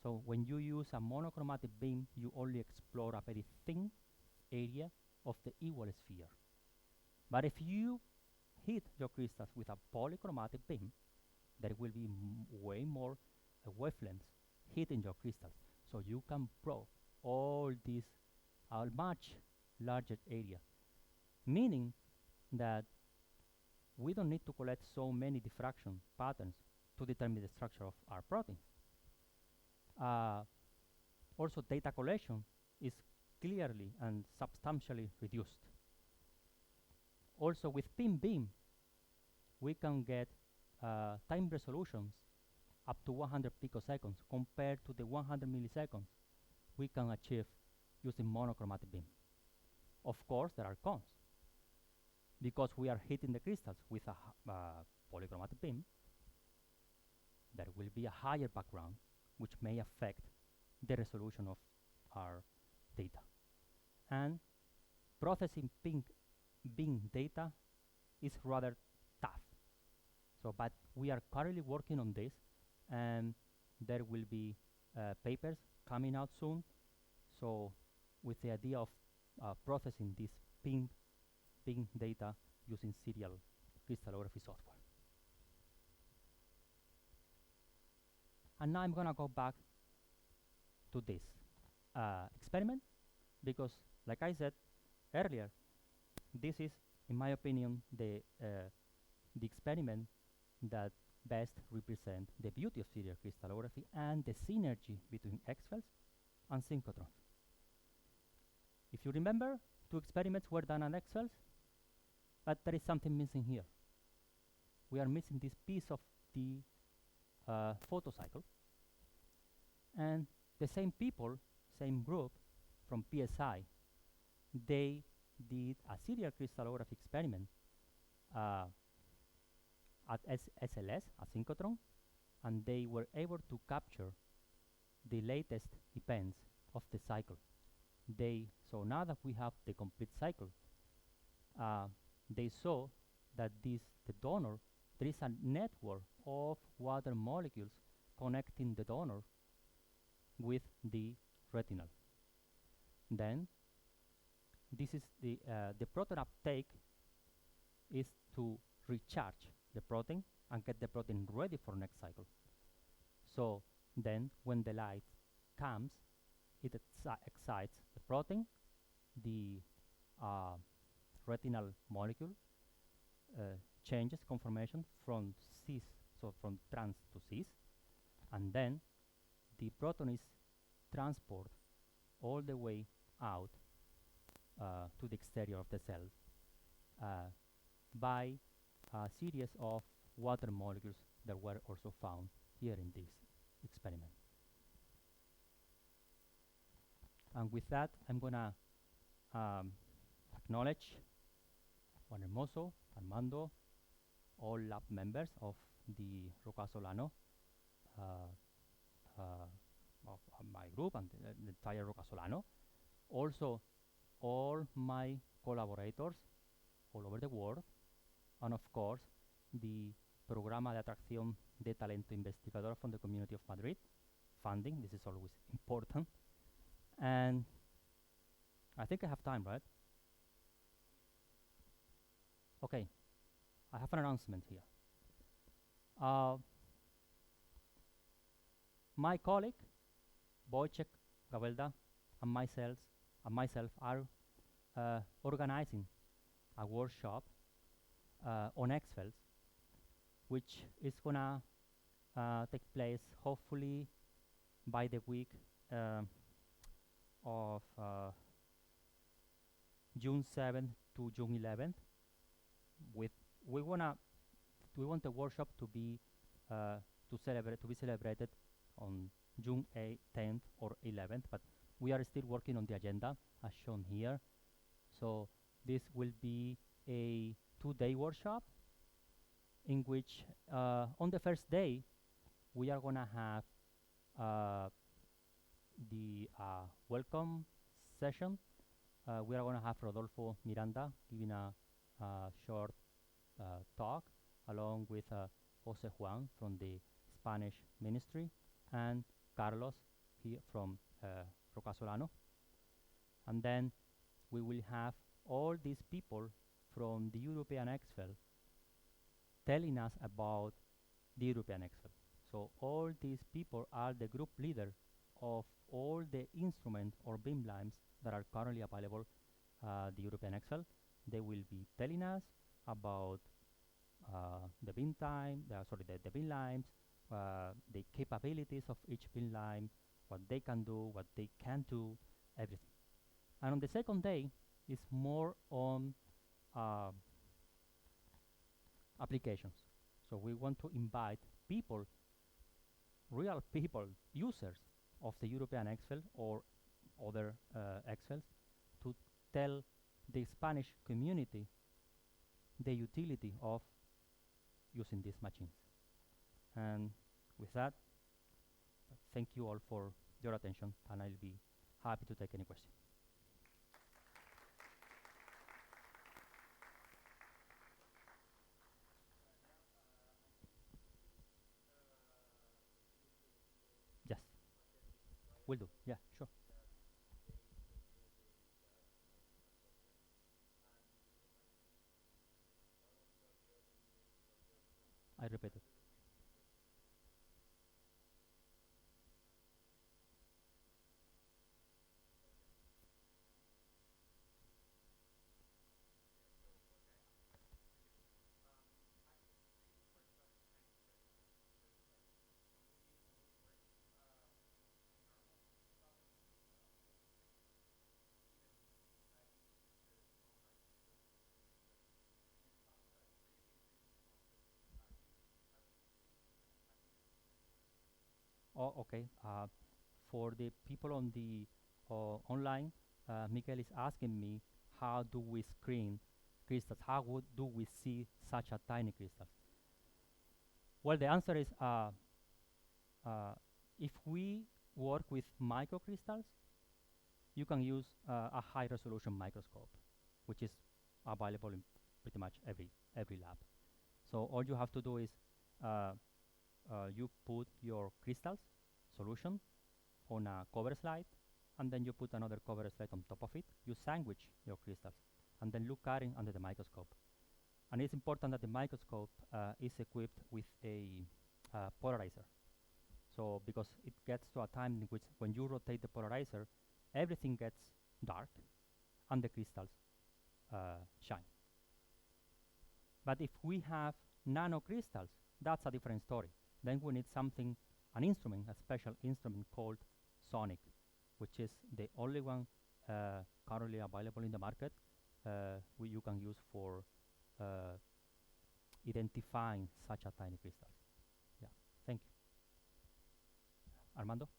S2: So when you use a monochromatic beam, you only explore a very thin area of the Ewell sphere. But if you hit your crystals with a polychromatic beam, there will be way more wavelengths hitting your crystals. So you can probe all these a much larger area, meaning that we don't need to collect so many diffraction patterns to determine the structure of our proteins. Also, data collection is clearly and substantially reduced. Also, with PIN beam, we can get time resolutions up to 100 picoseconds compared to the 100 milliseconds we can achieve using monochromatic beam. Of course, there are cons. Because we are hitting the crystals with a polychromatic beam, there will be a higher background, which may affect the resolution of our data. And processing pink beam data is rather tough. So, but we are currently working on this, and there will be papers coming out soon. So, with the idea of processing this pink data using serial crystallography software. And now I'm going to go back to this experiment because, like I said earlier, this is, in my opinion, the experiment that best represent the beauty of serial crystallography and the synergy between XFELs and synchrotrons. If you remember, 2 experiments were done on XFELs, but there is something missing here. We are missing this piece of the photocycle, and the same people, same group from PSI, they did a serial crystallography experiment at SLS, a synchrotron, and they were able to capture the latest events of the cycle. So now that we have the complete cycle, they saw that the donor, there is a network of water molecules connecting the donor with the retinal. Then this is the protein uptake is to recharge the protein and get the protein ready for next cycle. So then when the light comes, it excites the protein, the retinal molecule changes conformation from cis, so from trans to cis, and then the proton is transported all the way out to the exterior of the cell by a series of water molecules that were also found here in this experiment. And with that, I'm going to acknowledge Juan Hermoso, Armando, all lab members of the Roca Solano, of my group and the entire Roca Solano. Also, all my collaborators all over the world, and of course, the Programa de Atracción de Talento Investigador from the Community of Madrid, funding. This is always important. And I think I have time, right? Okay, I have an announcement here. My colleague, Wojciech Gawelda, and myself are organizing a workshop on XFELs, which is gonna take place hopefully by the week of June 7th to June 11th. We want the workshop to be celebrated on June 8th, 10th, or 11th, but we are still working on the agenda as shown here. So this will be a 2-day workshop in which on the first day we are gonna have the welcome session. We are gonna have Rodolfo Miranda giving a short talk along with Jose Juan from the Spanish Ministry and Carlos here from Roca Solano. And then we will have all these people from the European XFEL telling us about the European XFEL. So all these people are the group leader of all the instruments or beamlines that are currently available the European XFEL. They will be telling us about the beam time, the beamlines, the capabilities of each beamline, what they can do, what they can't do, everything. And on the second day is more on applications. So we want to invite people, real people, users of the European XFEL or other XFELs to tell the Spanish community the utility of using these machines. And with that, thank you all for your attention, and I'll be happy to take any questions. Yes, will do. Yeah, sure. I repeat it. Okay. For the people on the online, Miguel is asking me how do we screen crystals? Do we see such a tiny crystal? Well, the answer is if we work with microcrystals, you can use a high-resolution microscope, which is available in pretty much every lab. So all you have to do is you put your crystals solution on a cover slide, and then you put another cover slide on top of it. You sandwich your crystals, and then look at it under the microscope. And it's important that the microscope is equipped with a polarizer. So because it gets to a time in which when you rotate the polarizer, everything gets dark, and the crystals shine. But if we have nanocrystals, that's a different story. Then we need something, an instrument, a special instrument called Sonic, which is the only one currently available in the market you can use for identifying such a tiny crystal. Yeah, thank you. Armando?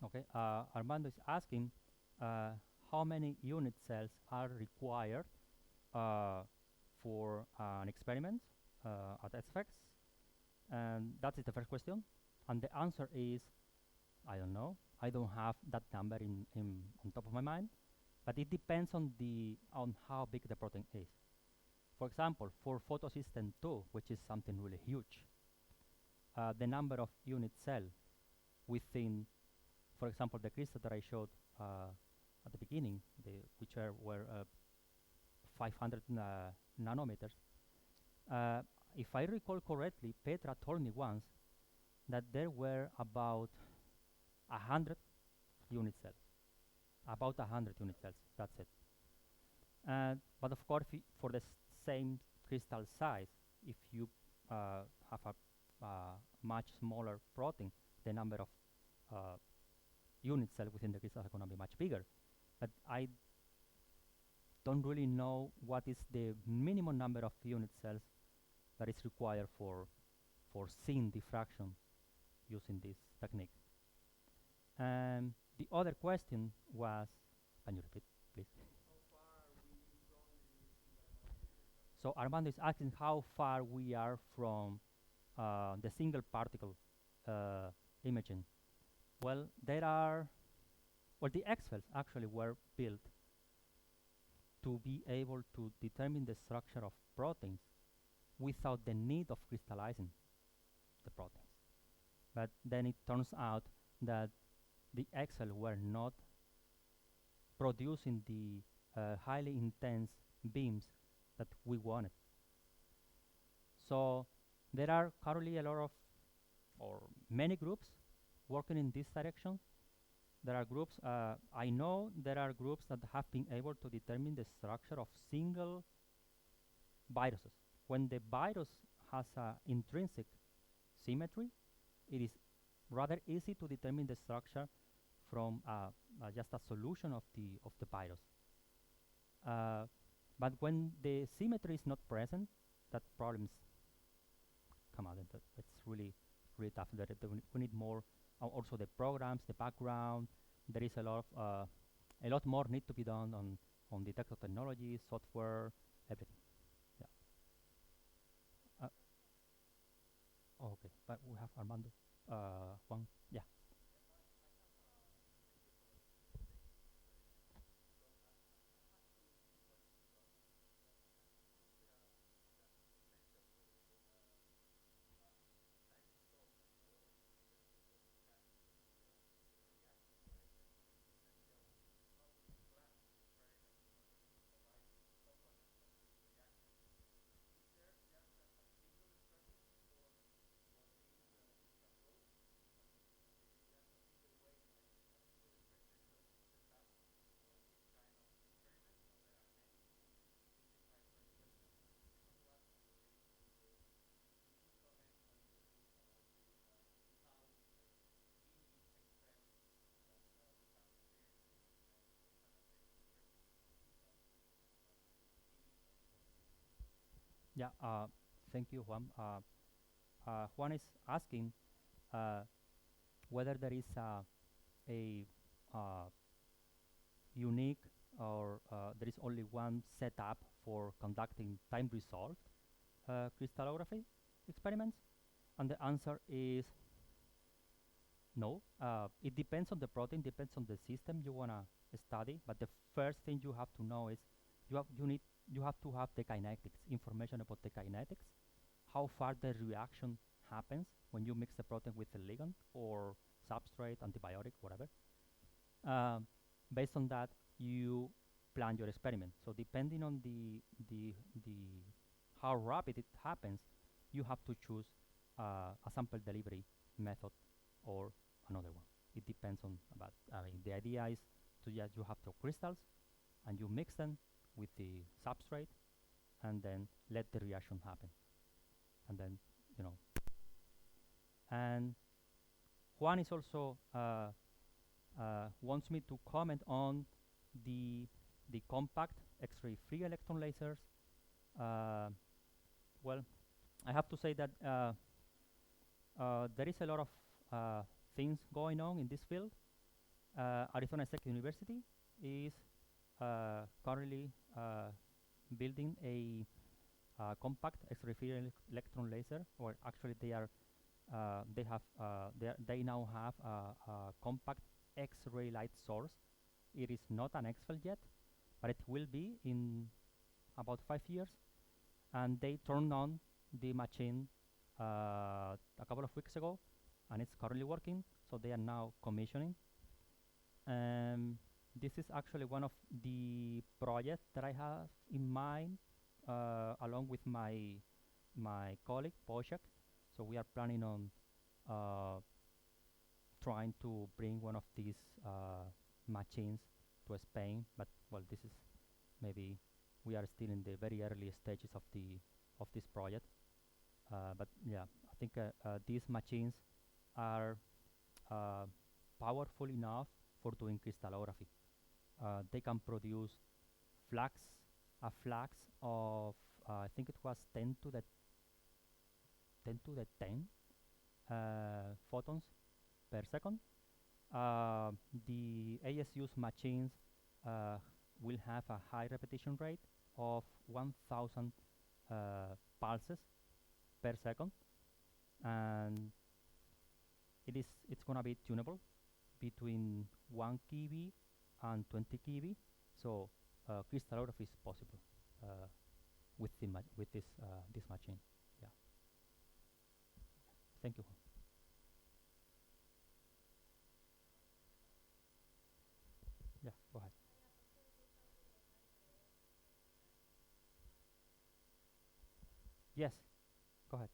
S2: Okay, Armando is asking how many unit cells are required for an experiment at XFELs, and that is the first question. And the answer is, I don't know. I don't have that number on top of my mind, but it depends on how big the protein is. For example, for photosystem 2, which is something really huge, the number of unit cells within, for example, the crystal that I showed at the beginning, which were 500 nanometers. If I recall correctly, Petra told me once that there were about 100 unit cells. About 100 unit cells, that's it. But of course, for the same crystal size, if you have a much smaller protein, the number of unit cells within the crystal are going to be much bigger. But I don't really know what is the minimum number of unit cells that is required for seeing diffraction using this technique. And the other question was, can you repeat, please? So Armando is asking how far we are from the single particle imaging. Well, the XFELs actually were built to be able to determine the structure of proteins without the need of crystallizing the proteins. But then it turns out that the XFEL were not producing the highly intense beams that we wanted. So there are currently a lot of, or many groups working in this direction. There are groups, I know there are groups that have been able to determine the structure of single viruses. When the virus has an intrinsic symmetry, it is rather easy to determine the structure from just a solution of the virus. But when the symmetry is not present, that problems come out. It's really tough. We need more. Also, the programs, the background. There is a lot more need to be done on detector technology, software, everything. Yeah. Okay, but we have Armando. One. Yeah. Yeah, thank you, Juan. Juan is asking uh, whether there is a unique or there is only one setup for conducting time-resolved crystallography experiments, and the answer is no. It depends on the protein, depends on the system you wanna study. But the first thing you have to know is you have to have the kinetics, information about the kinetics, how far the reaction happens when you mix the protein with the ligand or substrate, antibiotic, whatever. Based on that, you plan your experiment. So depending on the how rapid it happens, you have to choose a sample delivery method or another one. It depends on about. I mean, the idea is to just you have the crystals and you mix them with the substrate, and then let the reaction happen, and then you know. And Juan is also wants me to comment on the compact X-ray free electron lasers. Well, I have to say that there is a lot of things going on in this field. Arizona State University is currently building a compact X-ray free electron laser, or actually they are they now have a compact X-ray light source. It is not an XFEL yet, but it will be in about 5 years. And they turned on the machine a couple of weeks ago, and it's currently working. So they are now commissioning. This is actually one of the projects that I have in mind, along with my colleague Poshak. So we are planning on trying to bring one of these machines to Spain, but well, this is maybe we are still in the very early stages of this project. But yeah, I think these machines are powerful enough for doing crystallography. They can produce a flux of I think it was 10 to the 10 photons per second. The ASU's machines will have a high repetition rate of 1000 pulses per second, and it's gonna be tunable between 1 kV and 20 kV. So crystallography is possible with this machine. Yeah. Thank you. Yeah, go ahead. Yes, go ahead.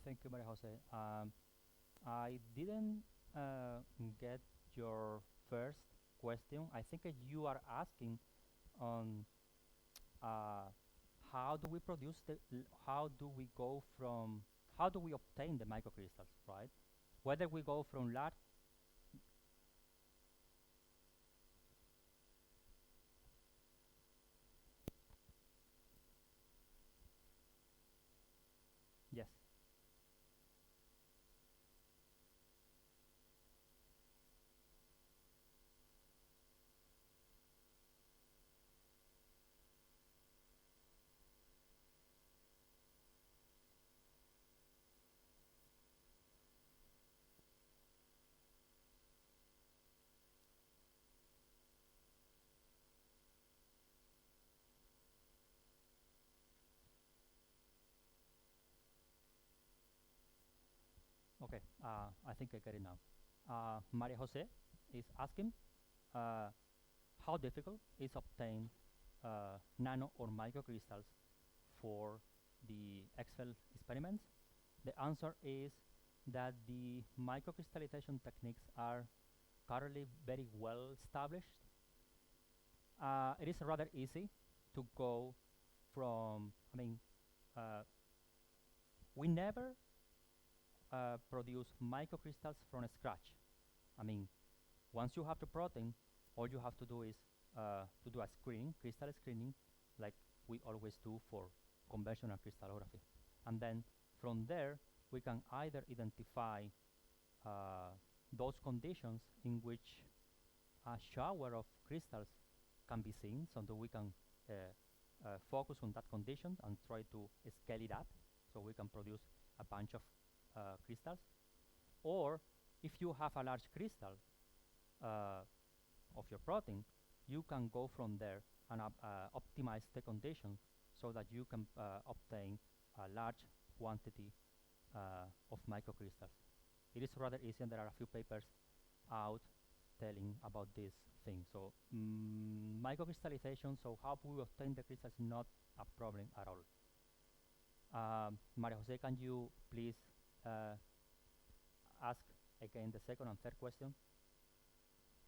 S2: Thank you, Maria Jose. I didn't get your first question. I think you are asking on uh, how do we produce how do we go from, how do we obtain the microcrystals, right? Whether we go from large, yes, Okay, I think I get it now. Maria Jose is asking how difficult is obtain nano or microcrystals for the XFEL experiments. The answer is that the microcrystallization techniques are currently very well established. It is rather easy to go from, we never produce microcrystals from scratch. Once you have the protein, all you have to do is to do a screening, crystal screening, like we always do for conventional crystallography. And then from there, we can either identify those conditions in which a shower of crystals can be seen, so that we can focus on that condition and try to scale it up, so we can produce a bunch of crystals. Or if you have a large crystal of your protein, you can go from there and optimize the conditions so that you can obtain a large quantity of microcrystals. It is rather easy, and there are a few papers out telling about this thing. So microcrystallization, so how we obtain the crystals, is not a problem at all. Maria Jose, can you please ask again the second and third question?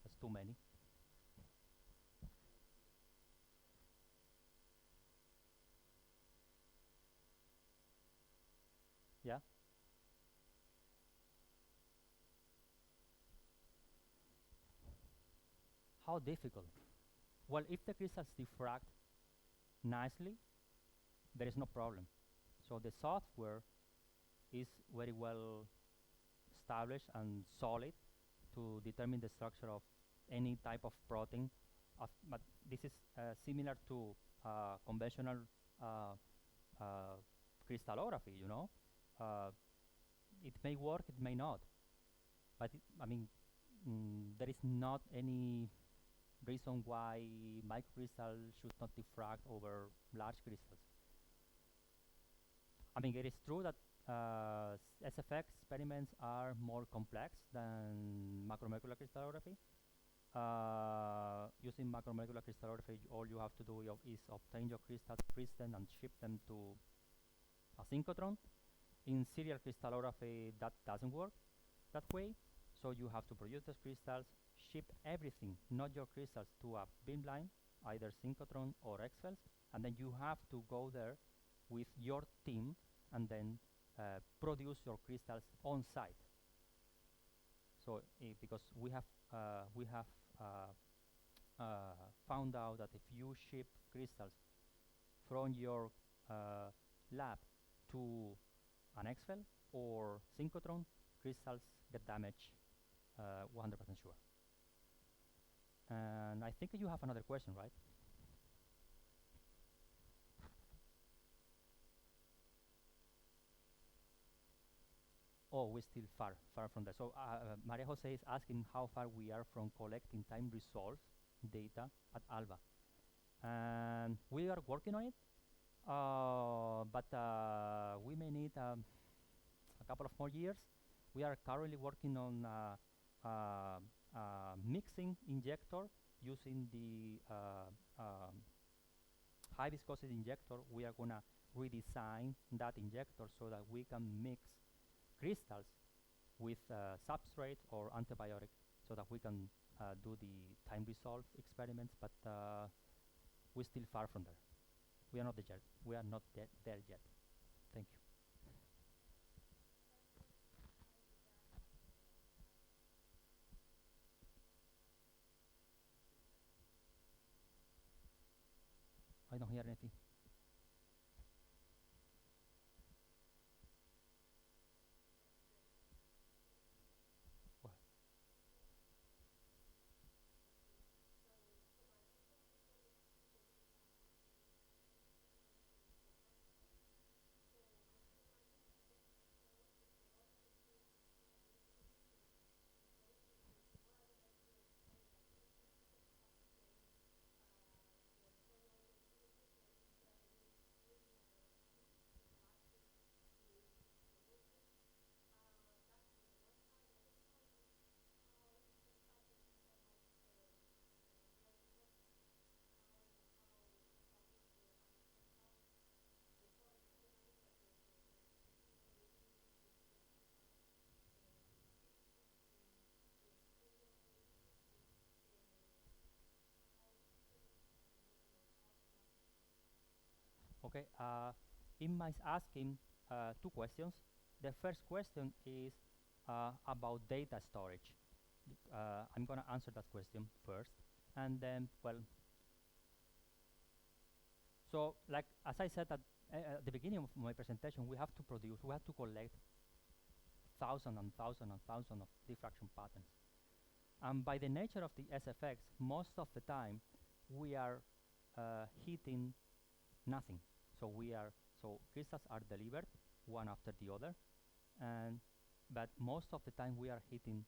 S2: That's too many. Yeah? How difficult? Well, if the crystals diffract nicely, there is no problem. So the software is very well established and solid to determine the structure of any type of protein. But this is similar to conventional crystallography, you know. It may work, it may not. But there is not any reason why microcrystals should not diffract over large crystals. It is true that SFX experiments are more complex than macromolecular crystallography. Using macromolecular crystallography, all you have to do is obtain your crystals, freeze them, and ship them to a synchrotron. In serial crystallography, that doesn't work that way. So you have to produce those crystals, ship everything, not your crystals, to a beamline, either synchrotron or XFELs, and then you have to go there with your team and then produce your crystals on site. So because we have found out that if you ship crystals from your lab to an XFEL or synchrotron, crystals get damaged 100% sure. And I think you have another question, right? Oh, we're still far from that. So Maria Jose is asking how far we are from collecting time-resolved data at ALBA. And we are working on it, but we may need a couple of more years. We are currently working on mixing injector using the high viscosity injector. We are going to redesign that injector so that we can mix crystals with substrate or antibiotic so that we can do the time-resolved experiments, but we're still far from there. We are not there yet. We are not there yet. Thank you. I don't hear anything. What? Okay, Imma is asking two questions. The first question is about data storage. I'm going to answer that question first, and then, well, so like as I said at the beginning of my presentation, we have to collect thousands and thousands and thousands of diffraction patterns. And by the nature of the SFX, most of the time we are hitting nothing. So crystals are delivered one after the other, but most of the time we are hitting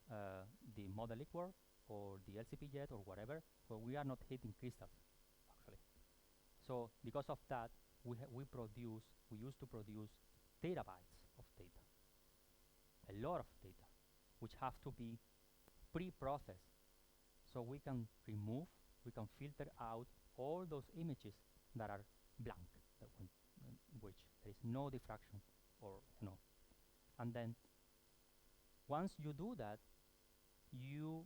S2: the model liquor or the LCP jet or whatever, but we are not hitting crystals actually. So because of that, we used to produce terabytes of data, a lot of data, which have to be pre-processed. So we can filter out all those images that are blank, in which there is no diffraction, or and then once you do that, you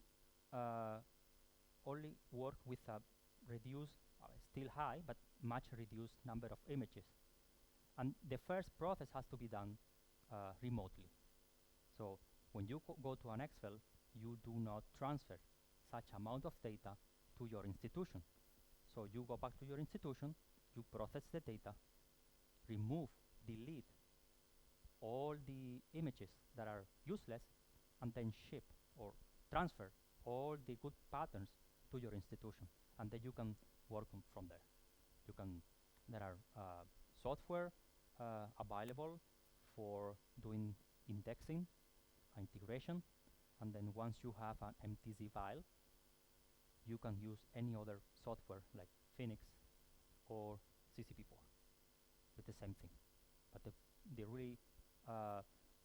S2: only work with a reduced, still high, but much reduced number of images. And the first process has to be done remotely. So when you go to an XFEL, you do not transfer such amount of data to your institution. So you go back to your institution, you process the data, remove, delete all the images that are useless, and then ship or transfer all the good patterns to your institution. And then you can work from there. There are software available for doing indexing, integration, and then once you have an MTZ file, you can use any other software like Phoenix or CCP4 with the same thing. But the really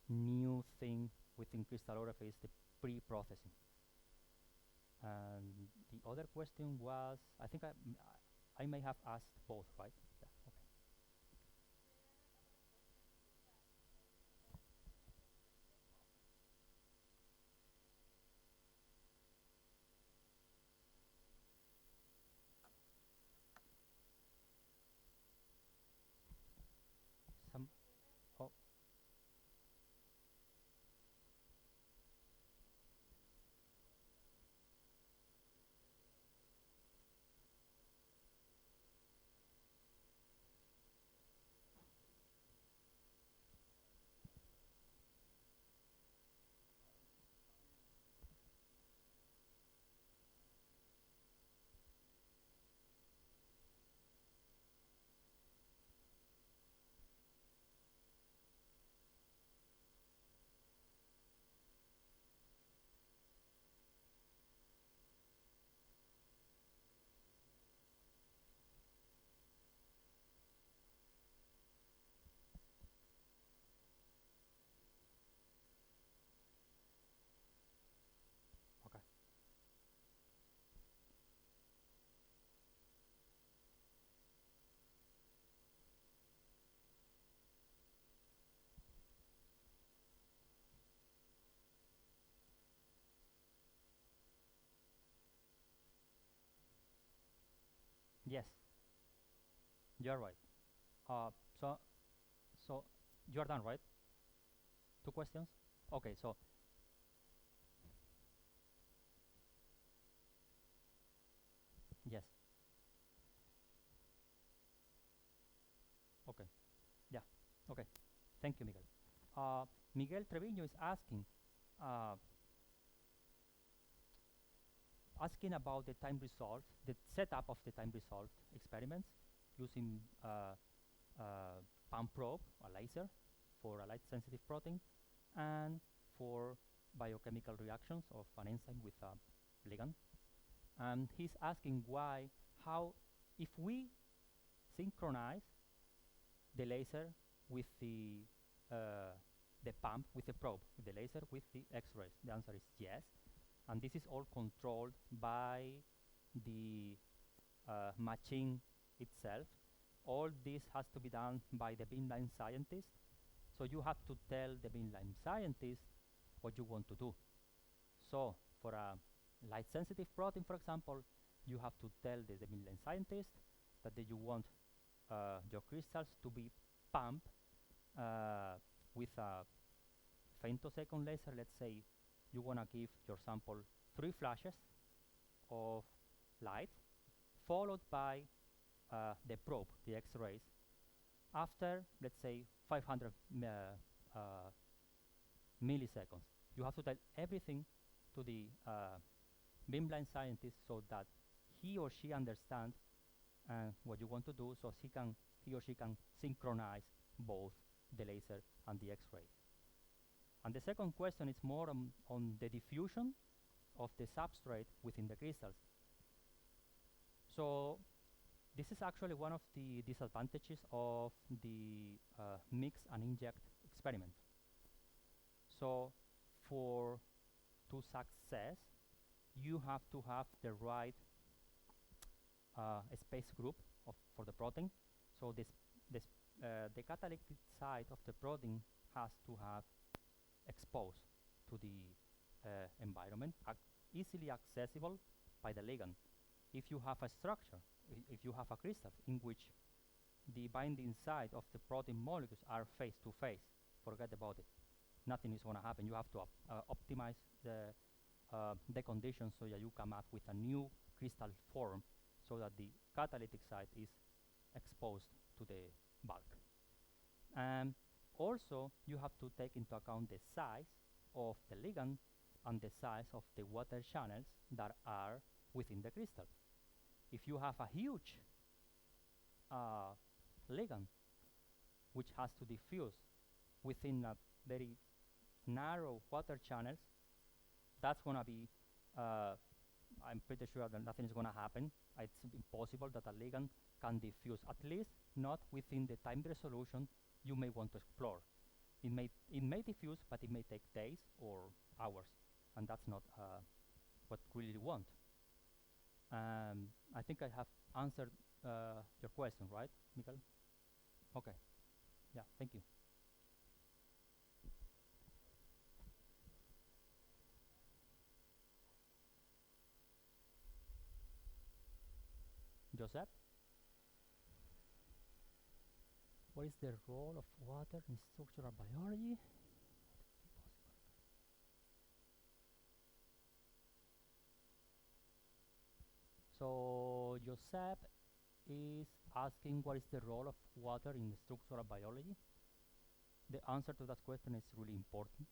S2: new thing within crystallography is the pre-processing. And the other question was, I think I may have asked both, right? Yeah, okay. Oh, okay. Yes, you're right. Uh, so, so you're done, right? Two questions? Okay, so, yes. Okay, yeah, okay. Thank you, Miguel. Miguel Treviño is uh, asking about the Timeresolved, the setup of the Timeresolved experiments using pump probe, a laser, for a light-sensitive protein, and for biochemical reactions of an enzyme with a ligand. And he's asking if we synchronize the laser with the pump, with the probe, with the laser, with the X-rays. The answer is yes. And this is all controlled by the machine itself. All this has to be done by the beamline scientist. So you have to tell the beamline scientist what you want to do. So for a light-sensitive protein, for example, you have to tell the beamline scientist that you want your crystals to be pumped with a femtosecond laser. Let's say you want to give your sample 3 flashes of light, followed by the probe, the X-rays, after, let's say, 500 milliseconds. You have to tell everything to the beamline scientist so that he or she understands what you want to do, so he or she can synchronize both the laser and the X-ray. And the second question is more on the diffusion of the substrate within the crystals. So this is actually one of the disadvantages of the mix and inject experiment. So to success, you have to have the right space group for the protein. So the catalytic side of the protein has to have exposed to the environment, easily accessible by the ligand. If you have a structure, if you have a crystal in which the binding side of the protein molecules are face to face, forget about it. Nothing is going to happen. You have to optimize the conditions so that you come up with a new crystal form so that the catalytic side is exposed to the bulk. Also, you have to take into account the size of the ligand and the size of the water channels that are within the crystal. If you have a huge ligand which has to diffuse within a very narrow water channels, that's going to be, I'm pretty sure that nothing is going to happen. It's impossible that a ligand can diffuse, at least not within the time resolution you may want to explore. It may diffuse, but it may take days or hours, and that's not what we really want. I think I have answered your question, right, Mikael? Okay. Yeah, thank you. Joseph? What is the role of water in structural biology? So Joseph is asking what is the role of water in structural biology. The answer to that question is really important.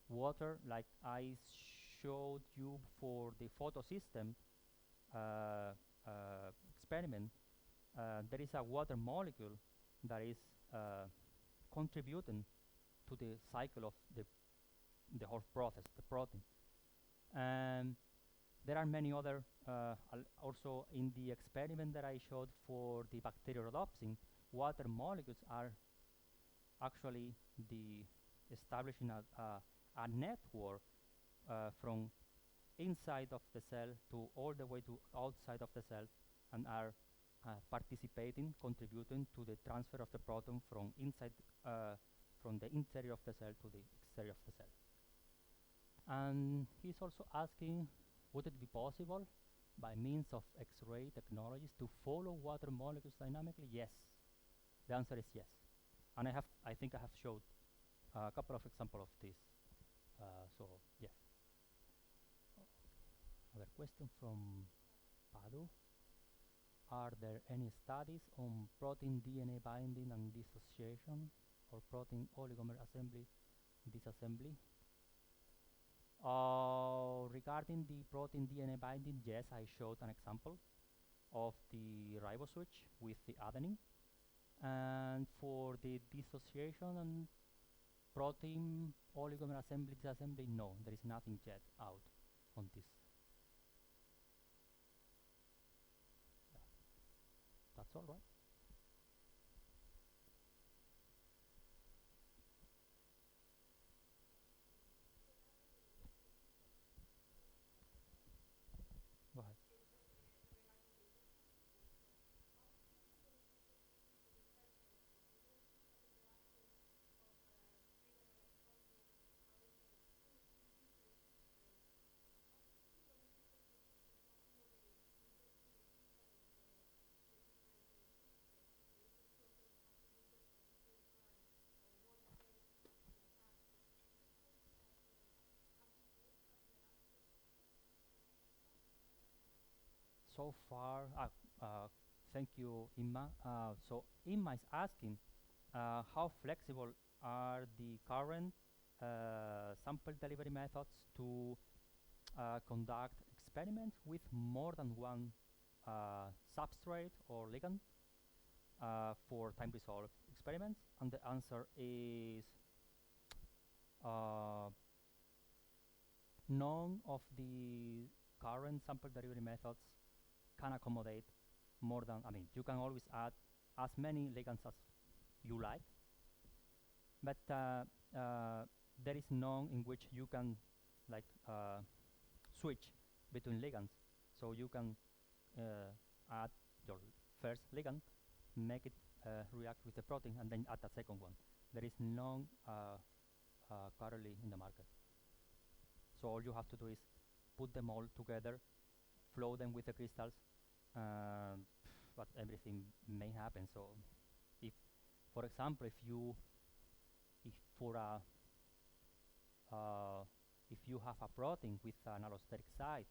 S2: Water, like I showed you for the photosystem experiment, there is a water molecule that is contributing to the cycle of the whole process, the protein. And there are many other, also in the experiment that I showed for the bacteriorhodopsin, water molecules are actually establishing a network from inside of the cell to all the way to outside of the cell, and are participating, contributing to the transfer of the proton from inside, from the interior of the cell to the exterior of the cell. And he's also asking, would it be possible by means of X-ray technologies to follow water molecules dynamically? Yes. The answer is yes. And I think I have showed a couple of examples of this. So yes. Another question from Padu. Are there any studies on protein DNA binding and dissociation, or protein oligomer assembly disassembly? Regarding the protein DNA binding, yes, I showed an example of the riboswitch with the adenine. And for the dissociation and protein oligomer assembly disassembly, no, there is nothing yet out on this. Yeah. That's all right. Go ahead. So far, thank you, Imma. So Imma is asking how flexible are the current sample delivery methods to conduct experiments with more than one substrate or ligand for time-resolved experiments? And the answer is none of the current sample delivery methods can accommodate more than, I mean, you can always add as many ligands as you like, but there is none in which you can like switch between ligands. So you can add your first ligand, make it react with the protein, and then add a second one. There is none currently in the market. So all you have to do is put them all together, flow them with the crystals, but everything may happen. So if, for example, if you have a protein with an allosteric site,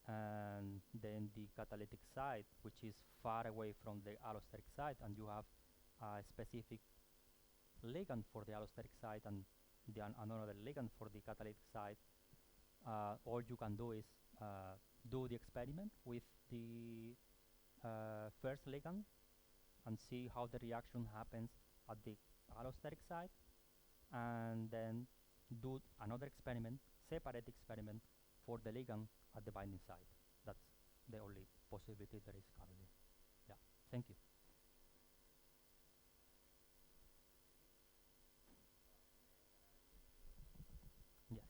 S2: and then the catalytic site, which is far away from the allosteric site, and you have a specific ligand for the allosteric site and another ligand for the catalytic site, all you can do is do the experiment with the first ligand and see how the reaction happens at the allosteric site, and then do another experiment, separate experiment for the ligand at the binding site. That's the only possibility there is currently. Yeah, thank you. Yes.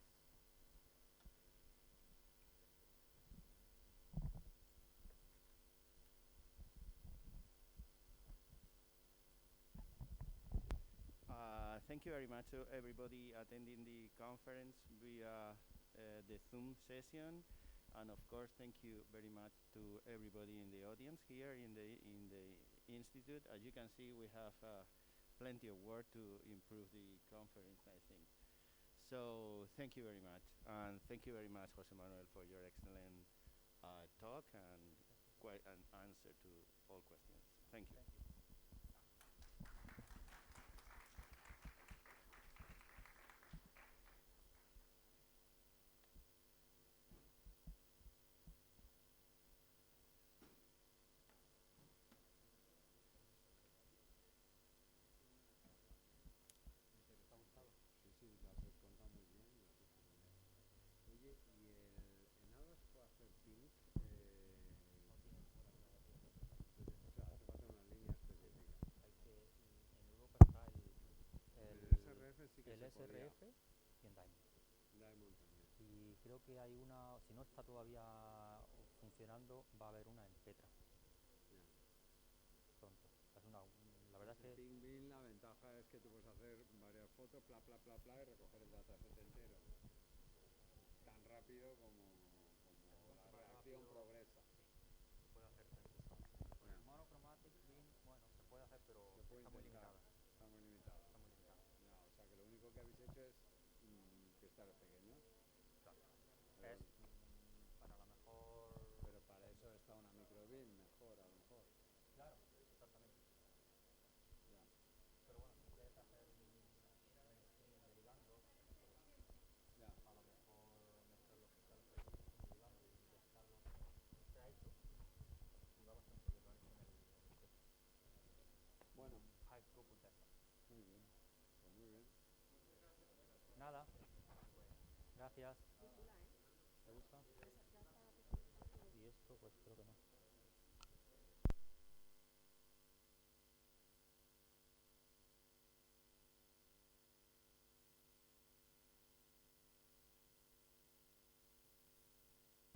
S1: Thank you very much to everybody attending the conference via the Zoom session, and of course, thank you very much to everybody in the audience here in the institute. As you can see, we have plenty of work to improve the conference, I think. So thank you very much, and thank you very much, Jose Manuel, for your excellent talk and quite an answer to all questions. Thank you.
S2: Thank you. El SRF y en Diamond. Y creo que hay una, si no está todavía funcionando, va a haber una en Petra. Pronto. Es la verdad es que...
S3: Beamline, la ventaja es que tú puedes hacer varias fotos, y recoger el dataset entero. Tan rápido como la reacción progresa.
S2: Sí, se puede hacer Monochromatic, beam, bueno, se puede hacer, pero está muy limitada.
S3: Está muy limitada. Ya, o sea que lo único que habéis hecho es cristales pequeños.
S2: Claro. Es para la mejor...
S3: Pero para eso está una microbeam mejor, a lo mejor.
S2: Claro, exactamente.
S3: Ya.
S2: Pero bueno, si quieres hacer mainstream de ligandos,
S3: Ya.
S2: a lo mejor mezclar los cristales pequeños con el ligando y inyectarlos. Se ha hecho y va bastante bien, lo han hecho en el
S3: Bueno.
S2: high throughput test.
S3: Muy bien. Pues muy bien.
S2: Nada. Gracias.
S3: ¿Te gusta?